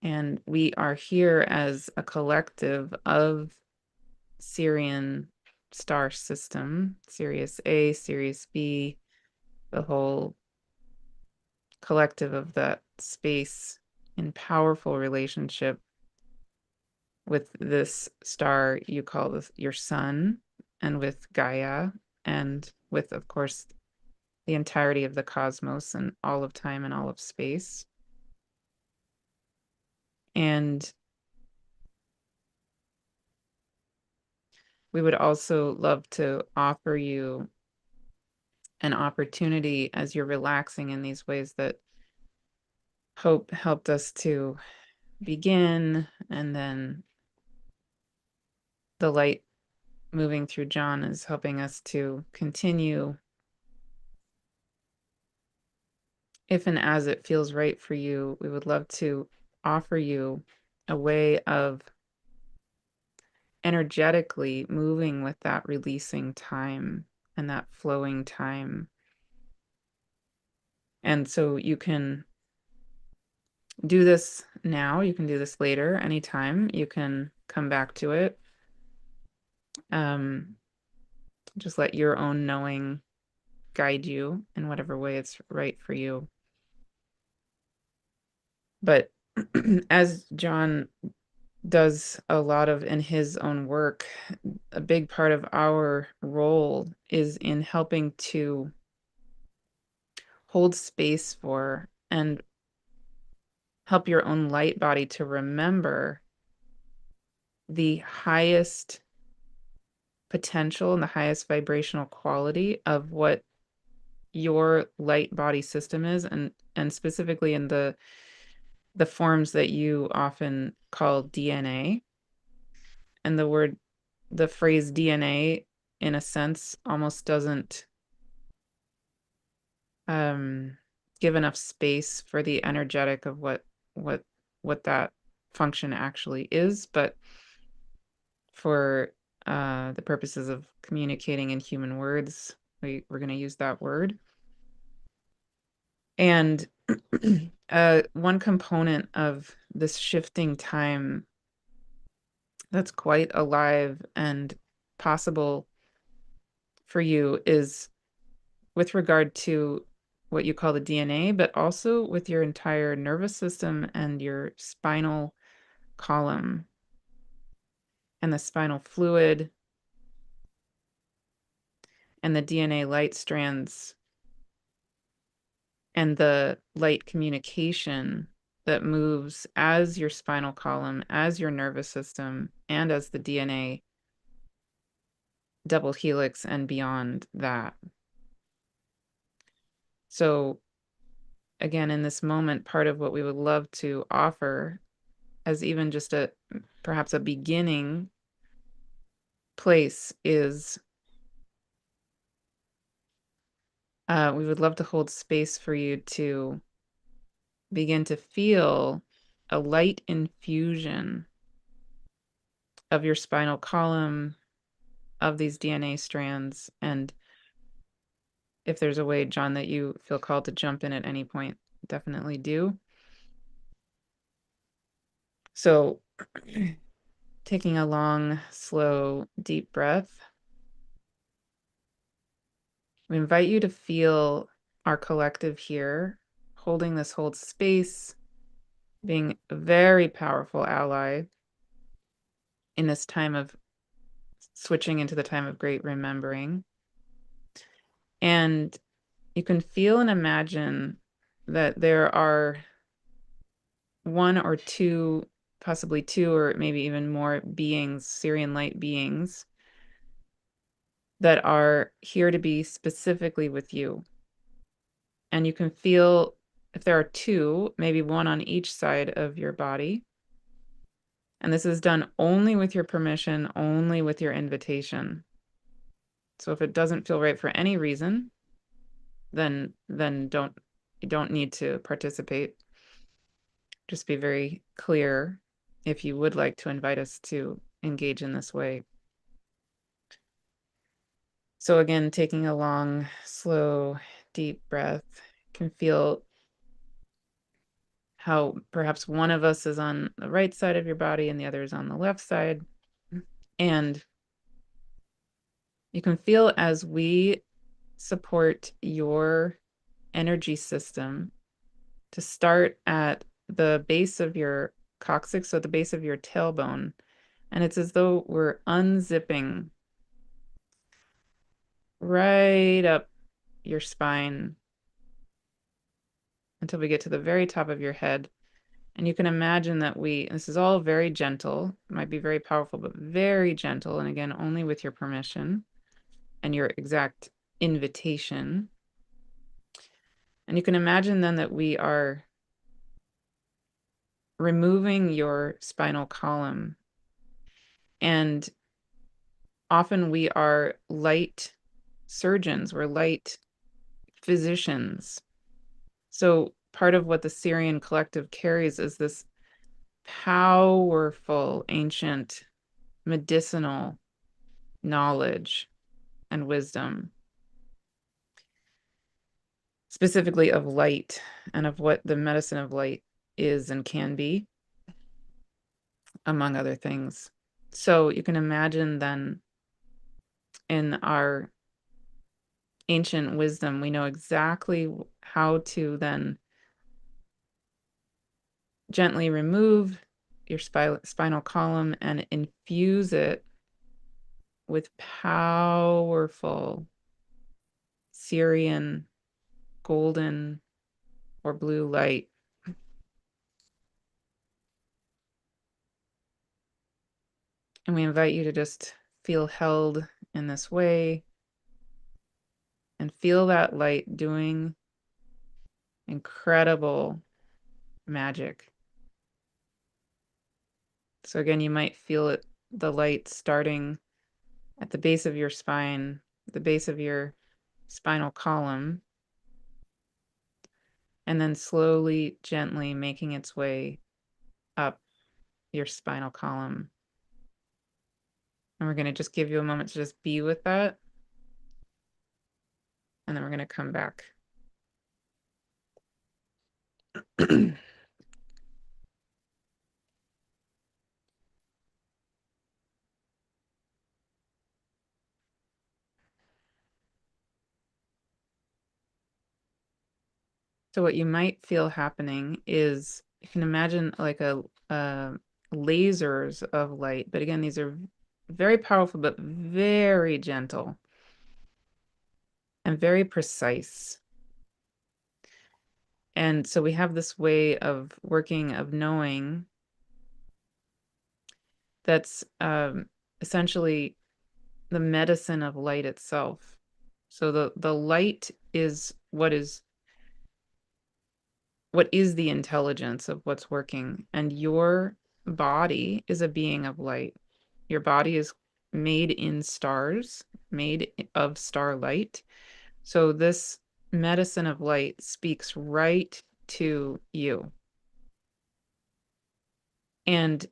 And we are here as a collective of Sirian star system, Sirius A, Sirius B, the whole collective of that space in powerful relationship with this star you call this your sun, and with Gaia, and with, of course, the entirety of the cosmos and all of time and all of space. And we would also love to offer you an opportunity as you're relaxing in these ways that Hope helped us to begin, and then the light moving through John is helping us to continue. If and as it feels right for you, we would love to offer you a way of energetically moving with that releasing time and that flowing time. And so you can do this now, you can do this later, anytime. You can come back to it. Just let your own knowing guide you in whatever way it's right for you. But as John does a lot of in his own work, a big part of our role is in helping to hold space for and help your own light body to remember the highest potential and the highest vibrational quality of what your light body system is, and specifically in the forms that you often call DNA. And the phrase DNA, in a sense, almost doesn't give enough space for the energetic of what what that function actually is. But for the purposes of communicating in human words, we're going to use that word. And one component of this shifting time that's quite alive and possible for you is with regard to what you call the DNA, but also with your entire nervous system and your spinal column and the spinal fluid and the DNA light strands and the light communication that moves as your spinal column, as your nervous system, and as the DNA double helix and beyond that. So again, in this moment, part of what we would love to offer as even just perhaps a beginning place is we would love to hold space for you to begin to feel a light infusion of your spinal column, of these DNA strands. And if there's a way, John, that you feel called to jump in at any point, definitely do. So taking a long, slow, deep breath, we invite you to feel our collective here, holding this whole space, being a very powerful ally in this time of switching into the time of great remembering. And you can feel and imagine that there are one or two, possibly two, or maybe even more beings, Sirian light beings, that are here to be specifically with you. And you can feel if there are two, maybe one on each side of your body. And this is done only with your permission, only with your invitation. So if it doesn't feel right for any reason, then you don't need to participate. Just be very clear if you would like to invite us to engage in this way. So again, taking a long, slow, deep breath, can feel how perhaps one of us is on the right side of your body and the other is on the left side. And you can feel as we support your energy system to start at the base of your coccyx, so the base of your tailbone. And it's as though we're unzipping right up your spine until we get to the very top of your head. And you can imagine that this is all very gentle, might be very powerful, but very gentle. And again, only with your permission and your exact invitation. And you can imagine then that we are removing your spinal column. And often we are light surgeons, we're light physicians. So part of what the Sirian collective carries is this powerful, ancient, medicinal knowledge and wisdom, specifically of light and of what the medicine of light is and can be, among other things. So you can imagine then in our ancient wisdom, we know exactly how to then gently remove your spinal column and infuse it with powerful Sirian golden or blue light. And we invite you to just feel held in this way and feel that light doing incredible magic. So again, you might feel it, the light starting at the base of your spine, the base of your spinal column, and then slowly, gently making its way up your spinal column. And we're going to just give you a moment to just be with that. And then we're going to come back. So what you might feel happening is you can imagine like a lasers of light, but again, these are very powerful, but very gentle and very precise. And so we have this way of working, of knowing that's essentially the medicine of light itself. So the light is what is the intelligence of what's working, and your body is a being of light. Your body is made in stars, made of starlight. So this medicine of light speaks right to you. And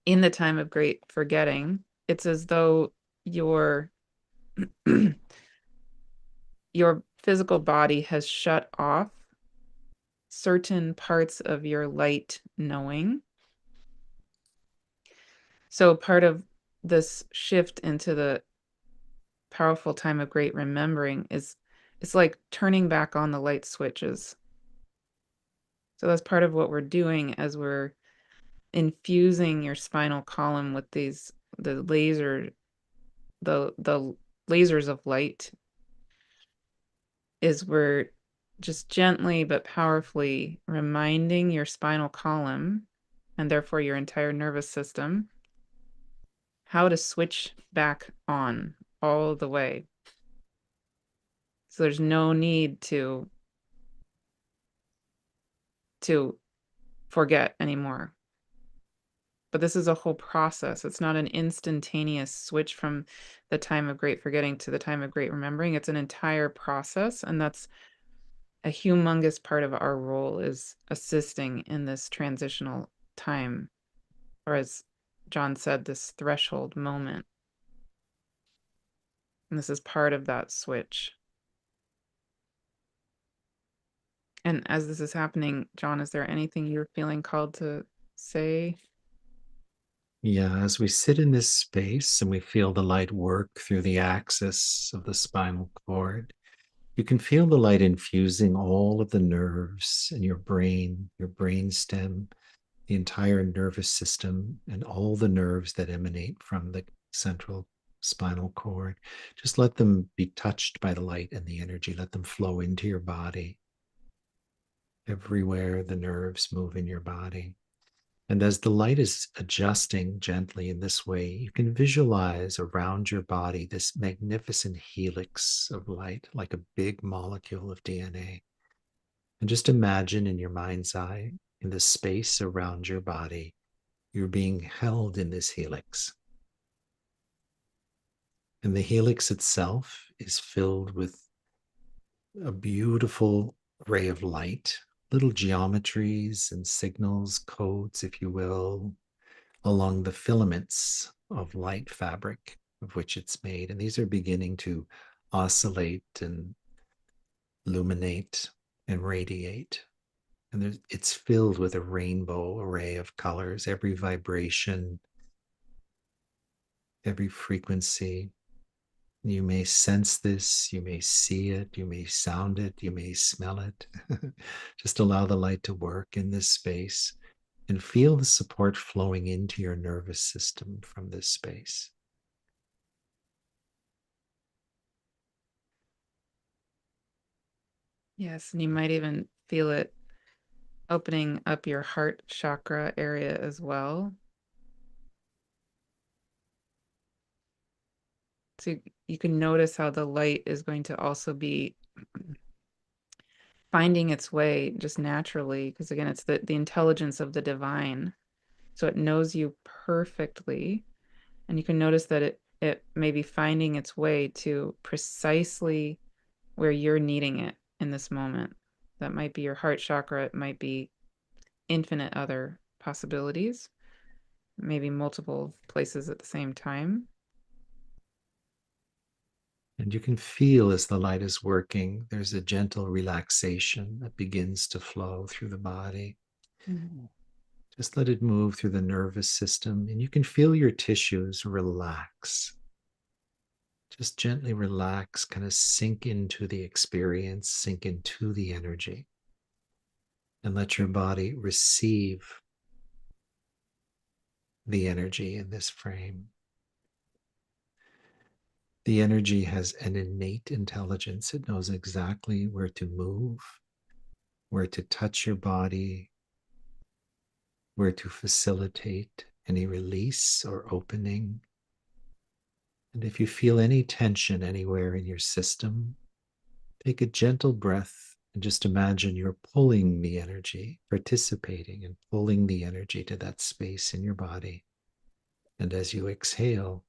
in the time of great forgetting, it's as though your your physical body has shut off certain parts of your light knowing. So part of this shift into the powerful time of great remembering is it's like turning back on the light switches. So that's part of what we're doing as we're infusing your spinal column with the the lasers of light, is we're just gently but powerfully reminding your spinal column, and therefore your entire nervous system, how to switch back on all the way. So there's no need to forget anymore. But this is a whole process. It's not an instantaneous switch from the time of great forgetting to the time of great remembering. It's an entire process, and that's a humongous part of our role, is assisting in this transitional time, or as John said, this threshold moment. And this is part of that switch. And as this is happening, John, is there anything you're feeling called to say?
Yeah, as we sit in this space and we feel the light work through the axis of the spinal cord, you can feel the light infusing all of the nerves in your brain stem, the entire nervous system, and all the nerves that emanate from the central spinal cord. Just let them be touched by the light and the energy. Let them flow into your body. Everywhere the nerves move in your body. And as the light is adjusting gently in this way, you can visualize around your body this magnificent helix of light, like a big molecule of DNA. And just imagine in your mind's eye, in the space around your body, you're being held in this helix. And the helix itself is filled with a beautiful ray of light, little geometries and signals, codes, if you will, along the filaments of light fabric of which it's made. And these are beginning to oscillate and illuminate and radiate. And it's filled with a rainbow array of colors, every vibration, every frequency. You may sense this, you may see it, you may sound it, you may smell it. Just allow the light to work in this space and feel the support flowing into your nervous system from this space.
Yes, and you might even feel it opening up your heart chakra area as well. So you can notice how the light is going to also be finding its way just naturally, because again, it's the intelligence of the divine. So it knows you perfectly. And you can notice that it may be finding its way to precisely where you're needing it in this moment. That might be your heart chakra. It might be infinite other possibilities, maybe multiple places at the same time.
And you can feel as the light is working, there's a gentle relaxation that begins to flow through the body. Mm-hmm. Just let it move through the nervous system, and you can feel your tissues relax. Just gently relax, kind of sink into the experience, sink into the energy, and let your body receive the energy in this frame. The energy has an innate intelligence. It knows exactly where to move, where to touch your body, where to facilitate any release or opening. And if you feel any tension anywhere in your system, take a gentle breath and just imagine you're pulling the energy, participating and pulling the energy to that space in your body. And as you exhale,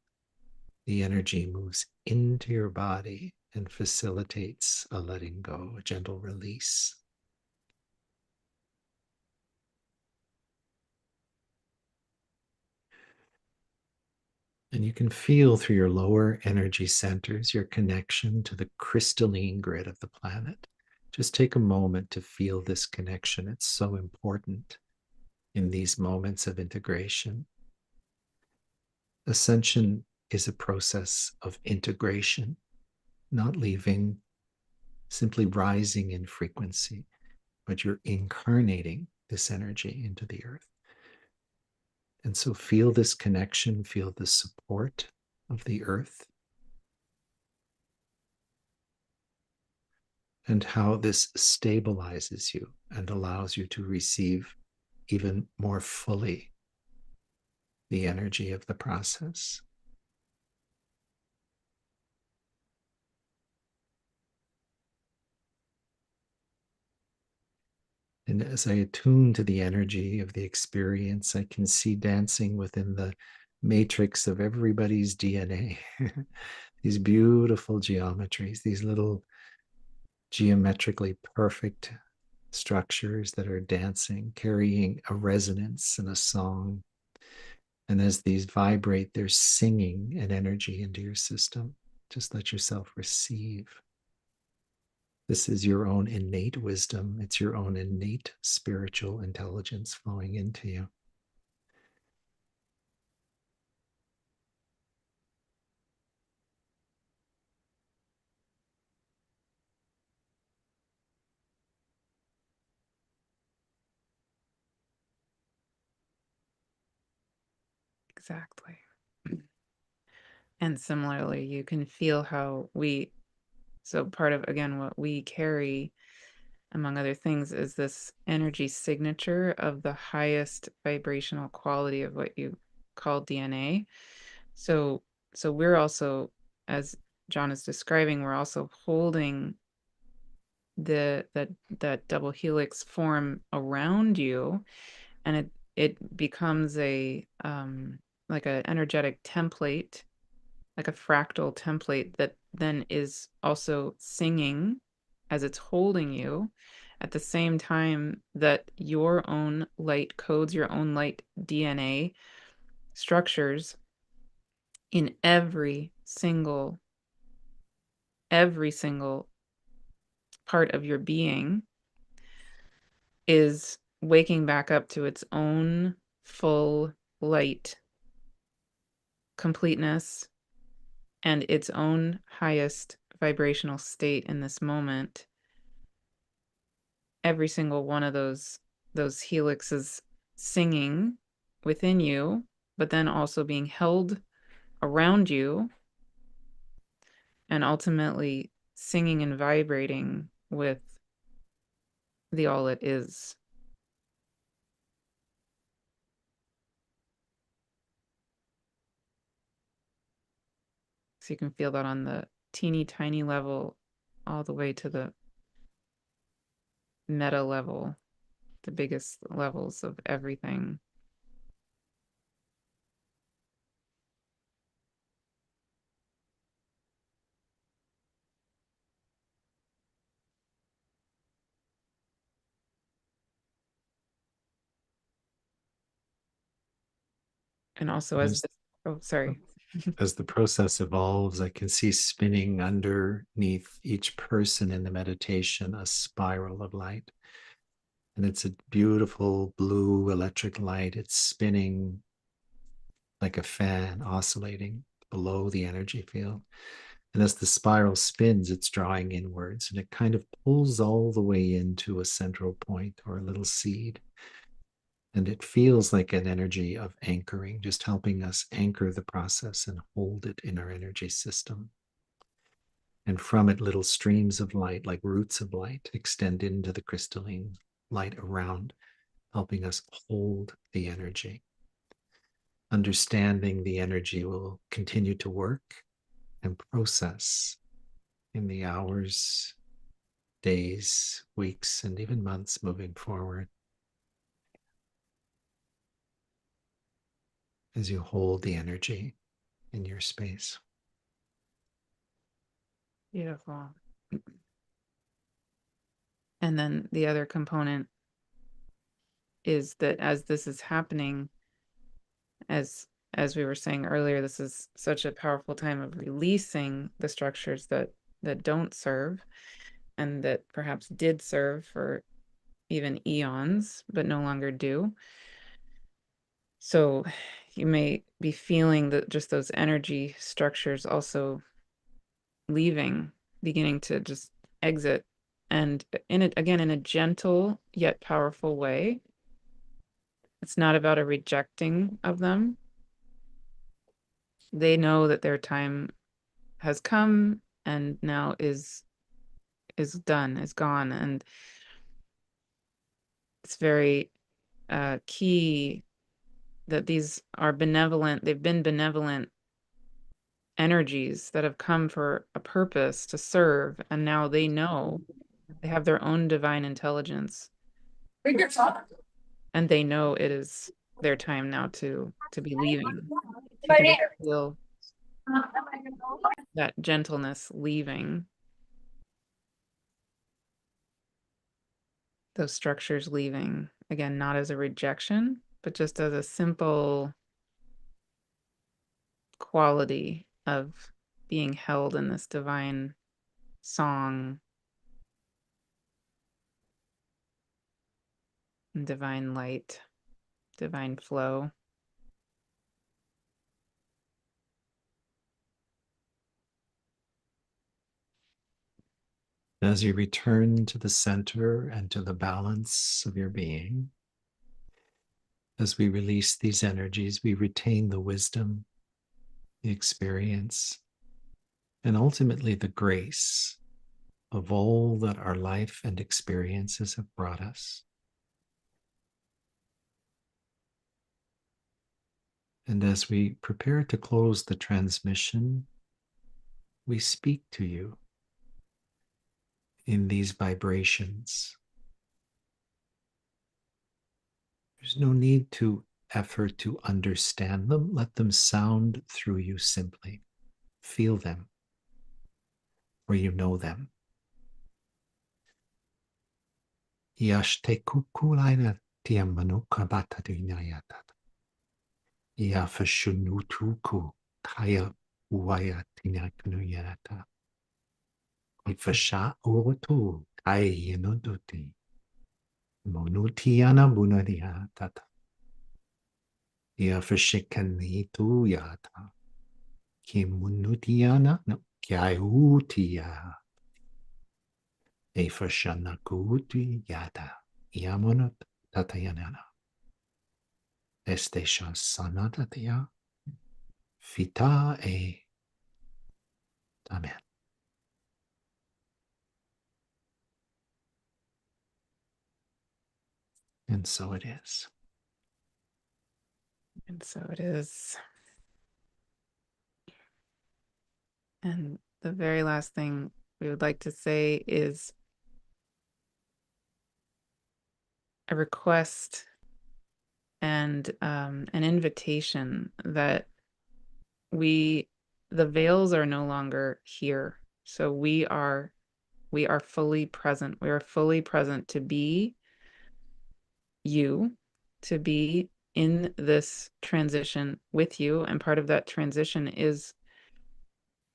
the energy moves into your body and facilitates a letting go, a gentle release. And you can feel through your lower energy centers your connection to the crystalline grid of the planet. Just take a moment to feel this connection. It's so important in these moments of integration. Ascension is a process of integration, not leaving, simply rising in frequency, but you're incarnating this energy into the earth. And so feel this connection, feel the support of the earth, and how this stabilizes you and allows you to receive even more fully the energy of the process. And as I attune to the energy of the experience, I can see dancing within the matrix of everybody's DNA. These beautiful geometries, these little geometrically perfect structures that are dancing, carrying a resonance and a song. And as these vibrate, they're singing an energy into your system. Just let yourself receive. This is your own innate wisdom. It's your own innate spiritual intelligence flowing into you.
Exactly. And similarly, you can feel how so part of, again, what we carry, among other things, is this energy signature of the highest vibrational quality of what you call DNA. So, so we're also, as John is describing, we're also holding that double helix form around you, and it becomes a like an energetic template, like a fractal template that then is also singing as it's holding you at the same time that your own light codes, your own light DNA structures in every single part of your being is waking back up to its own full light completeness and its own highest vibrational state in this moment. Every single one of those helixes singing within you, but then also being held around you and ultimately singing and vibrating with the all it is. So you can feel that on the teeny tiny level all the way to the meta level, the biggest levels of everything. And also as
As,
this, oh, sorry.
as the process evolves, I can see spinning underneath each person in the meditation a spiral of light. And it's a beautiful blue electric light. It's spinning like a fan, oscillating below the energy field. And as the spiral spins, it's drawing inwards and it kind of pulls all the way into a central point or a little seed. And it feels like an energy of anchoring, just helping us anchor the process and hold it in our energy system. And from it, little streams of light, like roots of light, extend into the crystalline light around, helping us hold the energy. Understanding the energy will continue to work and process in the hours, days, weeks, and even months moving forward as you hold the energy in your space.
Beautiful. And then the other component is that as this is happening, as we were saying earlier, this is such a powerful time of releasing the structures that don't serve and that perhaps did serve for even eons, but no longer do. So you may be feeling that just those energy structures also leaving, beginning to just exit, and in it again in a gentle yet powerful way. It's not about a rejecting of them. They know that their time has come and now is done, is gone. And it's very key that these are benevolent, they've been benevolent energies that have come for a purpose to serve, and now they know they have their own divine intelligence, and they know it is their time now to be leaving. You can just feel that gentleness leaving, those structures leaving. Again, not as a rejection, but just as a simple quality of being held in this divine song and divine light, divine flow.
As you return to the center and to the balance of your being, as we release these energies, we retain the wisdom, the experience, and ultimately the grace of all that our life and experiences have brought us. And as we prepare to close the transmission, we speak to you in these vibrations. There's no need to effort to understand them. Let them sound through you simply. Feel them, or you know them. Yashte kukulaina tiamanuka batadinayata. Yafashunutuku kaya uwaya tinakunuyata. Ifasha urutu kai yenuduti. Monutiana bunadia tata. Yafashikani tu yata. Kimunutiana no kyautia. Efashanakuti yada. Yamonut tatayanana. Estesha sanatatia. Fita e. Amen. And so it is.
And so it is. And the very last thing we would like to say is a request and an invitation that the veils are no longer here. So we are fully present. We are fully present to be you, to be in this transition with you. And part of that transition is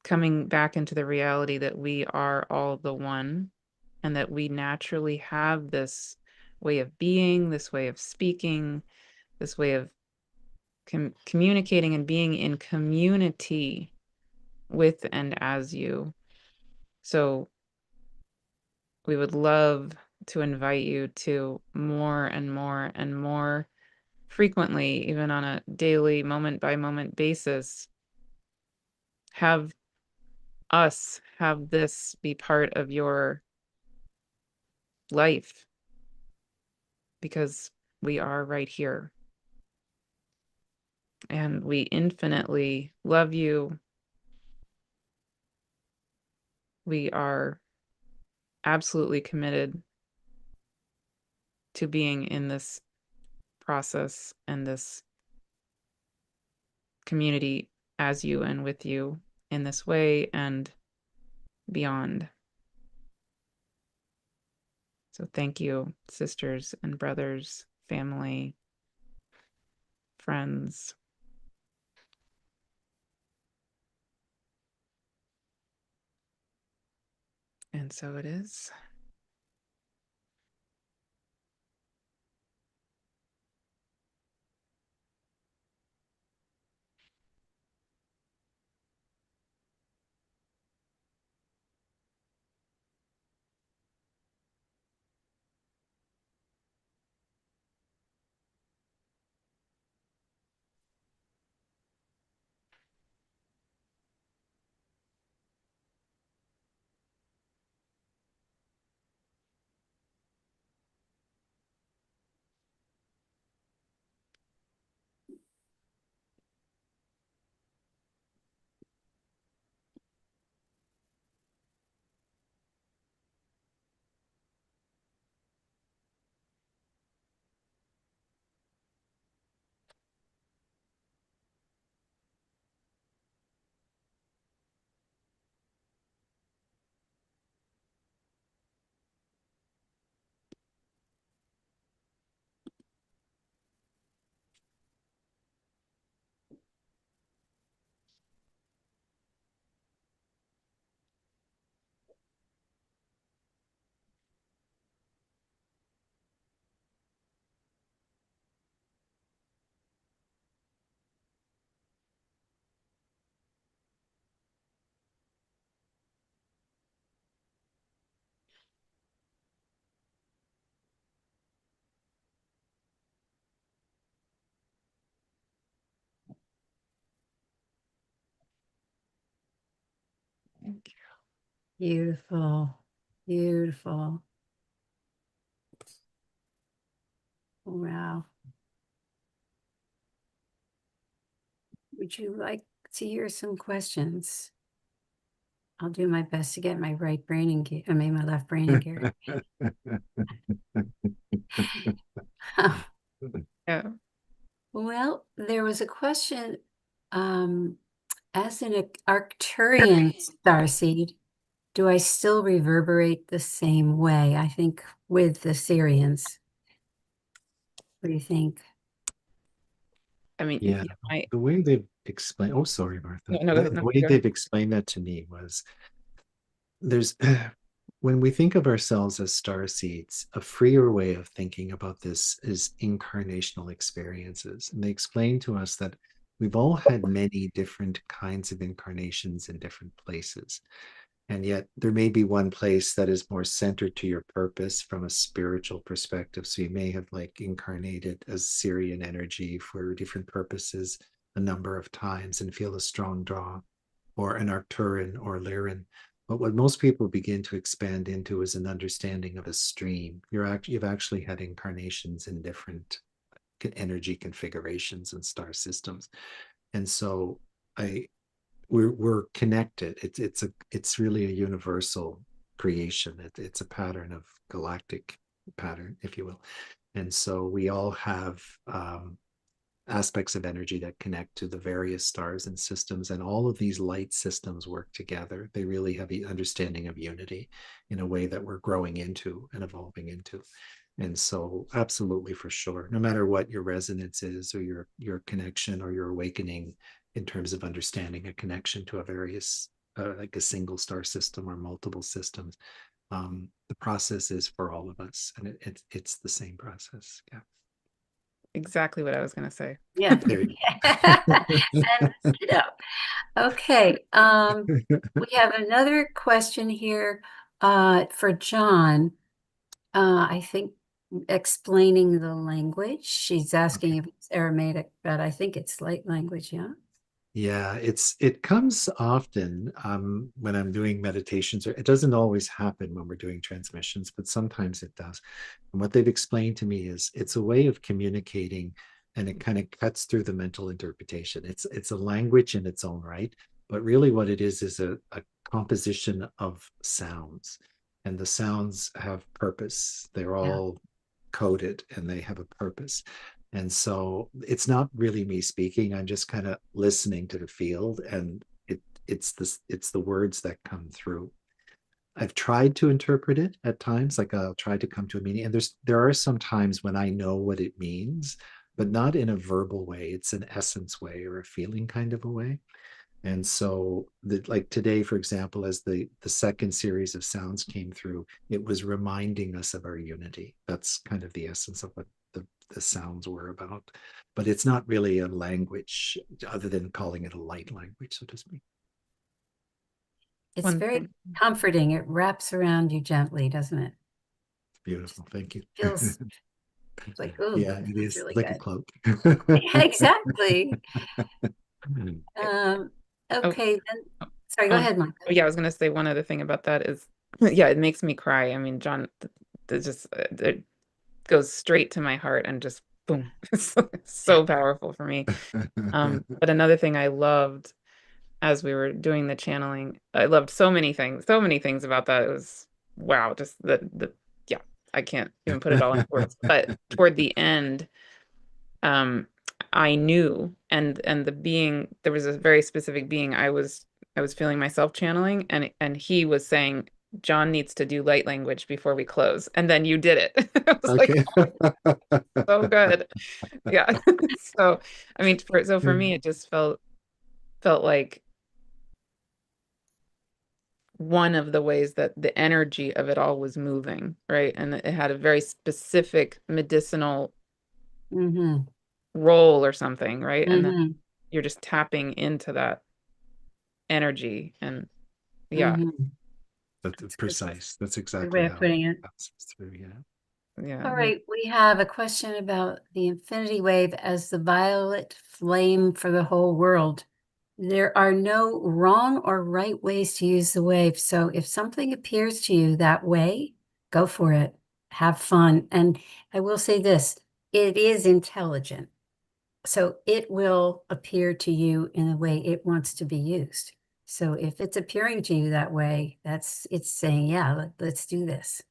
coming back into the reality that we are all the one, and that we naturally have this way of being, this way of speaking, this way of communicating and being in community with and as you. So we would love to invite you to more and more and more frequently, even on a daily, moment by moment basis, have us have this be part of your life, because we are right here. And we infinitely love you. We are absolutely committed to being in this process and this community as you and with you in this way and beyond. So thank you, sisters and brothers, family, friends. And so it is.
Beautiful. Beautiful. Wow. Would you like to hear some questions? I'll do my best to get my right brain in gear. I mean, my left brain in gear.
Yeah.
Well, there was a question, as an Arcturian starseed, do I still reverberate the same way? I think with the Sirians. What do you think?
I mean,
Yeah,
yeah,
the way they've explained, oh, sorry, Martha.
no, go ahead.
The
No,
way
go ahead.
they've explained that to me was there's when we think of ourselves as star seeds, a freer way of thinking about this is incarnational experiences. And they explain to us that we've all had many different kinds of incarnations in different places. And yet there may be one place that is more centered to your purpose from a spiritual perspective. So you may have like incarnated as Sirian energy for different purposes a number of times and feel a strong draw, or an Arcturan or Lyran. But what most people begin to expand into is an understanding of a stream. You've actually had incarnations in different energy configurations and star systems. And so I we're connected. It's really a universal creation. It's a pattern of galactic pattern, if you will. And so we all have aspects of energy that connect to the various stars and systems, and all of these light systems work together. They really have the understanding of unity in a way that we're growing into and evolving into. And so absolutely, for sure, no matter what your resonance is, or your connection or your awakening in terms of understanding a connection to a various like a single star system or multiple systems, the process is for all of us, and it's the same process. Yeah.
Exactly what I was going to say.
Yeah.
There you
And, you know, okay. We have another question here for John. I think explaining the language. She's asking
okay.
if it's Aramaic, but I think it's light language, yeah.
Yeah, it comes often when I'm doing meditations. Or it doesn't always happen when we're doing transmissions, but sometimes it does. And what they've explained to me is it's a way of communicating, and it kind of cuts through the mental interpretation. It's a language in its own right, but really what it is a composition of sounds, and the sounds have purpose. They're
Yeah.
all coded and they have a purpose. And so it's not really me speaking. I'm just kind of listening to the field, and it's the words that come through. I've tried to interpret it at times, like I'll try to come to a meaning, and there are some times when I know what it means, but not in a verbal way. It's an essence way or a feeling kind of a way. And so like today, for example, as the second series of sounds came through, it was reminding us of our unity. That's kind of the essence of what the sounds were about. But it's not really a language other than calling it a light language, so to speak.
It's
One
very
thing.
comforting. It wraps around you gently, doesn't it?
Beautiful. Thank you.
Feels like, oh,
Yeah, it
that's
is
really
like a
good.
cloak.
Yeah, exactly.
Eh,
Um,
Oh,
okay, then.
oh,
Sorry, go
oh,
ahead, Monica.
yeah, I was going to say one other thing about that is, yeah, it makes me cry. I mean, John, just it goes straight to my heart and just boom, it's so powerful for me. But another thing I loved as we were doing the channeling, I loved so many things about that. It was wow, just yeah, I can't even put it all into words. But toward the end, um, I knew, and the being, there was a very specific being I was feeling myself channeling, and he was saying, John needs to do light language before we close, and then you did it. I was like,
Okay.
so good. Yeah. So, I mean, for me, it just felt like one of the ways that the energy of it all was moving, right? And it had a very specific medicinal
Mm-hmm.
role or something, right? And then
Mm-hmm.
you're just tapping into that energy. And yeah,
Mm-hmm.
That's
it's
precise. That's
Good
exactly
way of
how it
putting it.
passes through. Yeah.
yeah,
All right, we have a question about the infinity wave as the violet flame for the whole world. There are no wrong or right ways to use the wave. So if something appears to you that way, go for it. Have fun. And I will say this, it is intelligent. So it will appear to you in the way it wants to be used. So if it's appearing to you that way, it's saying, yeah, let's do this.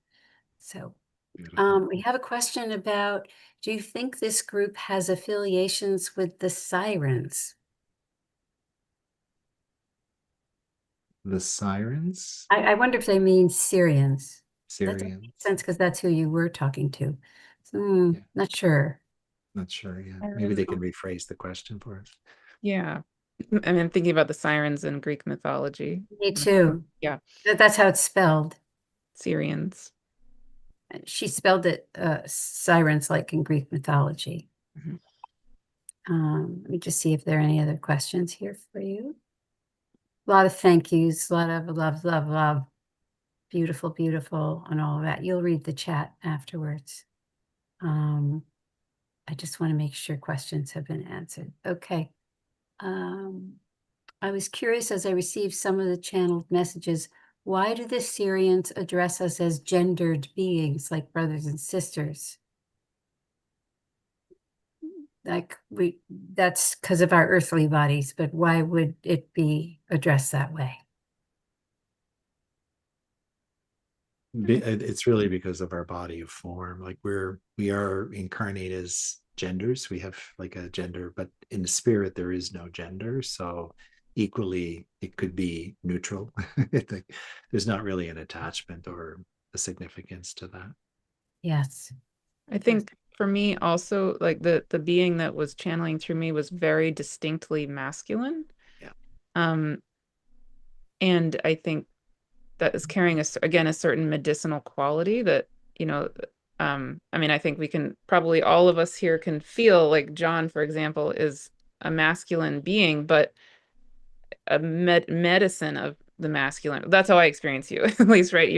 So
Beautiful.
we have a question about, do you think this group has affiliations with the sirens?
The sirens,
I wonder if they mean Syrians. That doesn't make
Syrians.
sense because that's who you were talking to. So,
Yeah,
not sure.
not sure yet.
I
Maybe
don't
they
know.
can rephrase the question for us.
Yeah. I mean, thinking about the sirens in Greek mythology.
Me too.
Yeah.
That's how it's spelled.
Syrians.
She spelled it sirens like in Greek mythology.
Mhm.
Let me just see if there are any other questions here for you. A lot of thank yous, a lot of love, love, love. Beautiful, beautiful, and all of that. You'll read the chat afterwards. I just want to make sure questions have been answered. Okay. I was curious as I received some of the channeled messages. Why do the Syrians address us as gendered beings like brothers and sisters? Like that's because of our earthly bodies, but why would it be addressed that way?
It's really because of our body of form. Like we are incarnate as genders. We have like a gender, but in the spirit there is no gender. So equally, it could be neutral. There's not really an attachment or a significance to that.
Yes.
I think for me also, like the being that was channeling through me was very distinctly masculine.
Yeah.
Um, and I think that is carrying again a certain medicinal quality that, you know, I mean, I think we can probably all of us here can feel like John, for example, is a masculine being, but a medicine of the masculine. That's how I experience you, at least, right?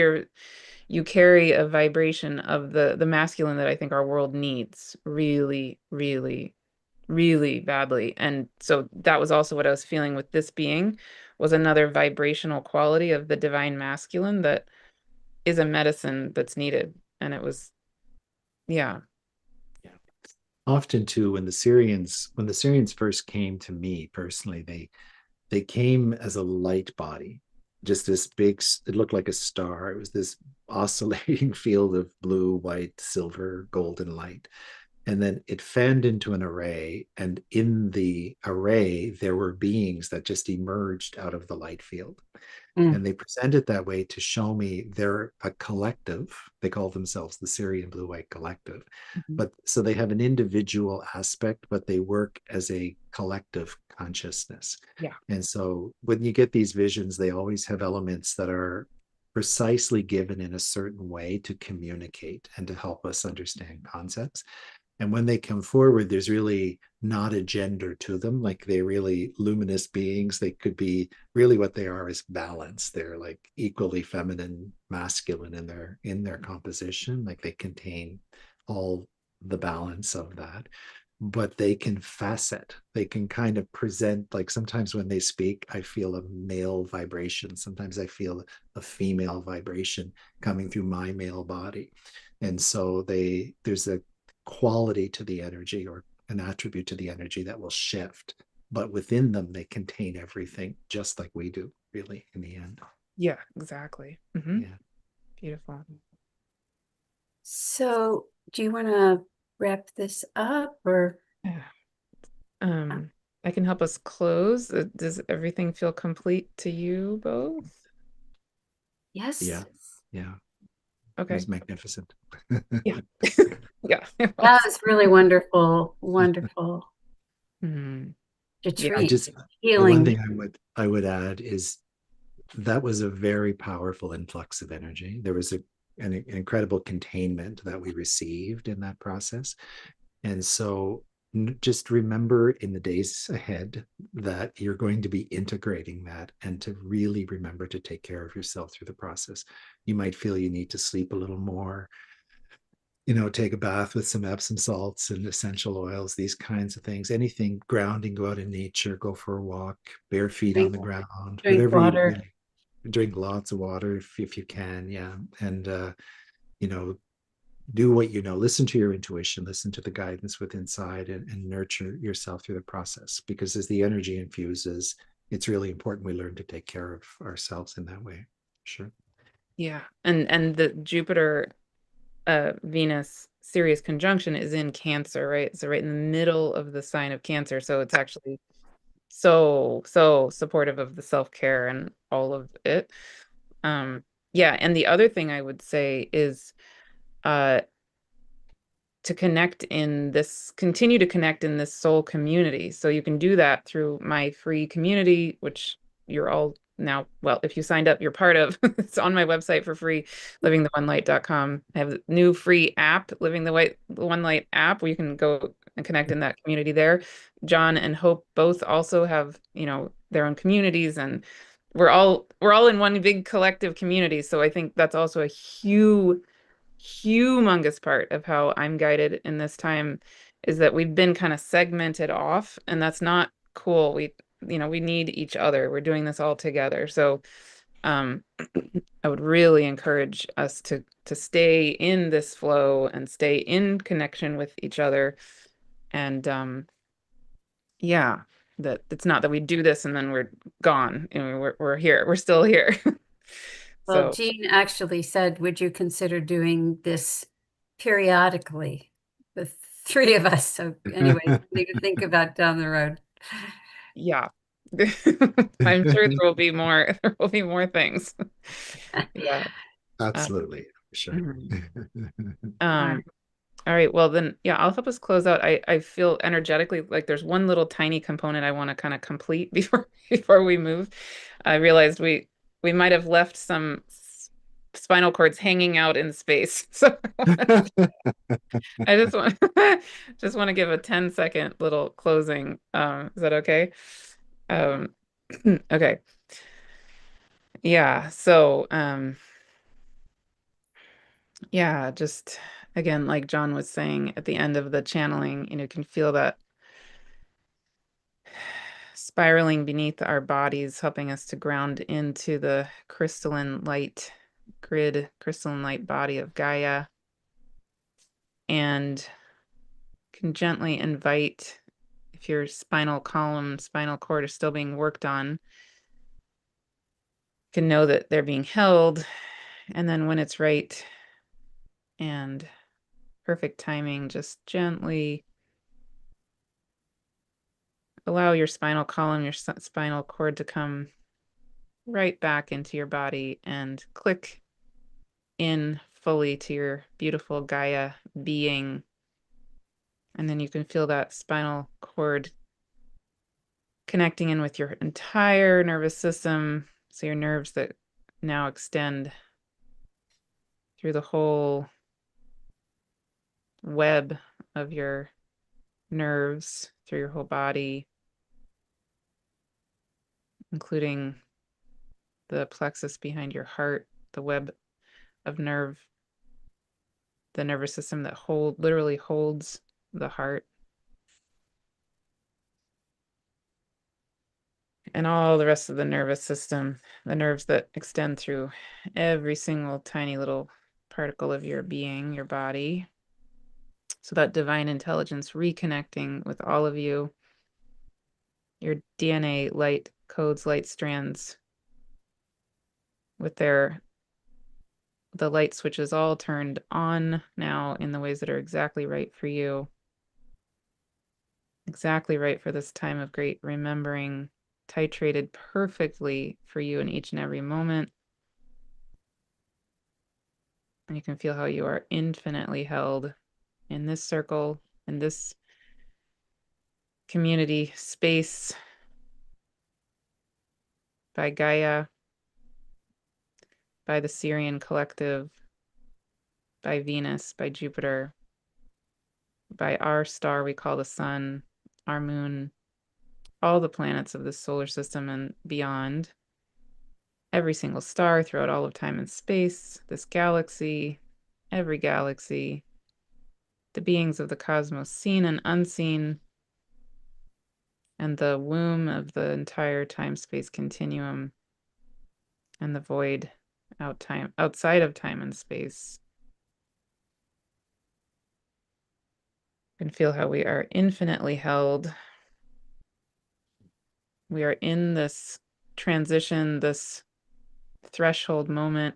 You carry a vibration of the masculine that I think our world needs really, really, really badly. And so that was also what I was feeling with this being was another vibrational quality of the divine masculine that is a medicine that's needed. And it was, yeah.
Yeah. Often too, when the Syrians first came to me personally, they came as a light body, just this big, it looked like a star. It was this oscillating field of blue, white, silver, golden light. And then it fanned into an array. And in the array, there were beings that just emerged out of the light field.
Mm,
And they present it that way to show me they're a collective. They call themselves the Sirian Blue Light Collective.
Mhm.
But so they have an individual aspect, but they work as a collective consciousness.
Yeah.
And so when you get these visions, they always have elements that are precisely given in a certain way to communicate and to help us understand concepts. And when they come forward, there's really not a gender to them. Like they're really luminous beings. They could be really what they are is balance. They're like equally feminine, masculine in their composition. Like they contain all the balance of that. But they can facet. They can kind of present, like sometimes when they speak, I feel a male vibration. Sometimes I feel a female vibration coming through my male body. And so there's a quality to the energy or an attribute to the energy that will shift. But within them, they contain everything, just like we do, really, in the end.
Yeah, exactly.
Yeah.
Beautiful.
so do you want to wrap this up or?
Yeah. I can help us close. Does everything feel complete to you both?
Yes.
Yeah. Yeah. It
Okay.
was magnificent.
Yeah. Yeah, it
That
was.
was really wonderful. Wonderful.
Mhm. Yeah.
I
Retreat.
just the one
Healing.
thing I would add is that was a very powerful influx of energy. There was an incredible containment that we received in that process. And so just remember in the days ahead that you're going to be integrating that and to really remember to take care of yourself through the process. You might feel you need to sleep a little more. take a bath with some Epsom salts and essential oils, these kinds of things. Anything grounding, go out in nature, go for a walk, bare feet on
Drink,
the ground,
drink
whatever you
water.
really drink lots of water if you can, yeah. And you know, do what listen to your intuition, listen to the guidance within inside, and nurture yourself through the process. Because as the energy infuses, it's really important we learn to take care of ourselves in that way. Sure.
Yeah. And the Jupiter Venus Sirius conjunction is in Cancer, right? So right in the middle of the sign of Cancer. So it's actually so supportive of the self-care and all of it. Um, yeah, and the other thing I would say is uh to continue to connect in this soul community. So you can do that through my free community, which you're all now, well, if you signed up, you're part of. It's on my website for free, livingtheonelight.com. I have a new free app, the One Light app, where you can go and connect in that community there. John and Hope both also have, their own communities, and we're all in one big collective community. So I think that's also a humongous part of how I'm guided in this time, is that we've been kind of segmented off, and that's not cool. We need each other. We're doing this all together. So um I would really encourage us to stay in this flow and stay in connection with each other. And yeah, that it's not that we do this and then we're gone. We're here. We're still here.
Well,
So
Jean actually said, would you consider doing this periodically? The three of us. So anyway, something to think about down the road.
yeah. I'm sure there will be more things. Yeah. Uh,
Absolutely, sure.
mhm.
All right.
Um, all right, well then, yeah, I'll help us close out. I feel energetically like there's one little tiny component I want to kind of complete before we move. I realized we might have left some spinal cords hanging out in space. So I just want to give a 10-second little closing. Is that okay? Um, okay. Yeah, so yeah, just again, like John was saying at the end of the channeling, you can feel that spiraling beneath our bodies, helping us to ground into the crystalline light body of Gaia, and can gently invite, if your spinal column, spinal cord is still being worked on, can know that they're being held. And then when it's right and perfect timing, just gently allow your spinal column, your spinal cord to come right back into your body and click in fully to your beautiful Gaia being. And then you can feel that spinal cord connecting in with your entire nervous system. So your nerves that now extend through the whole web of your nerves, through your whole body, including the plexus behind your heart, the web of the nervous system that literally holds the heart, and all the rest of the nervous system, the nerves that extend through every single tiny little particle of your being, your body. So that divine intelligence reconnecting with all of you, your DNA light codes, light strands, with the light switches all turned on now in the ways that are exactly right for you, exactly right for this time of great remembering, titrated perfectly for you in each and every moment. And you can feel how you are infinitely held in this circle, in this community space, by Gaia, by the Sirian Collective, by Venus, by Jupiter, by our star we call the sun, our moon, all the planets of this solar system and beyond, every single star throughout all of time and space, this galaxy, every galaxy, the beings of the cosmos, seen and unseen, and the womb of the entire time-space continuum, and the void outside of time and space. You can feel how we are infinitely held. We are in this transition, this threshold moment,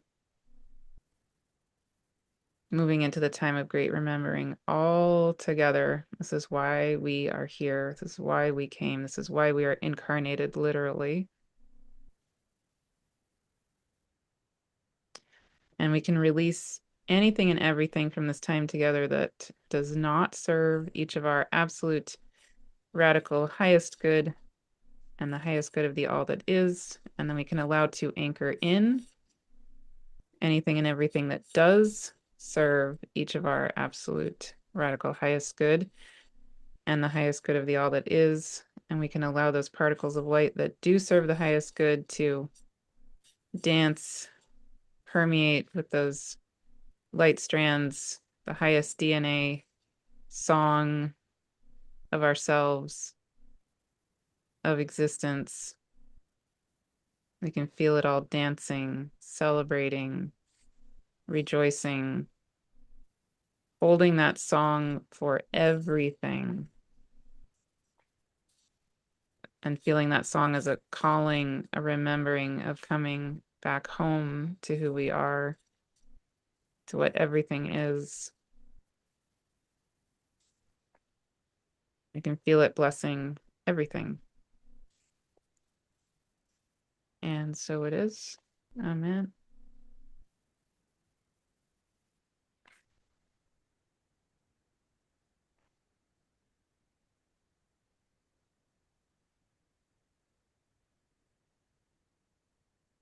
moving into the time of great remembering all together. This is why we are here. This is why we came. This is why we are incarnated, literally. And we can release anything and everything from this time together that does not serve each of our absolute radical highest good and the highest good of the all that is. And then we can allow to anchor in anything and everything that does serve each of our absolute radical highest good and the highest good of the all that is. And we can allow those particles of light that do serve the highest good to dance, permeate with those light strands, the highest DNA song of ourselves, of existence. We can feel it all dancing, celebrating, rejoicing, holding that song for everything, and feeling that song as a calling, a remembering of coming back home to who we are, to what everything is. You can feel it blessing everything. And so it is. Amen.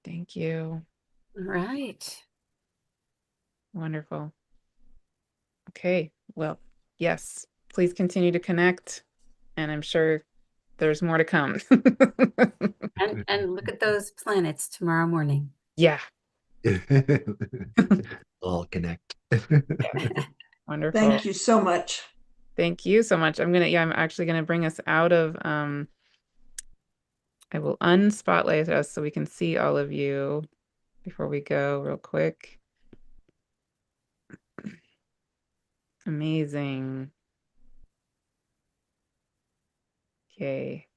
Thank you.
All right.
Wonderful. Okay. Well, yes, please continue to connect. And I'm sure there's more to come.
And look at those planets tomorrow morning.
Yeah.
All connect.
Wonderful.
Thank you so much.
Thank you so much. I'm actually gonna bring us out of I will unspotlight us so we can see all of you before we go real quick. Amazing. Okay.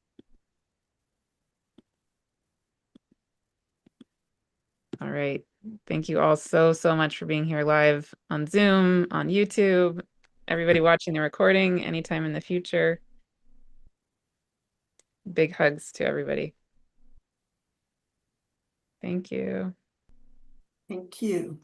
All right. Thank you all so, so much for being here live on Zoom, on YouTube, everybody watching the recording anytime in the future. Big hugs to everybody. Thank you.
Thank you.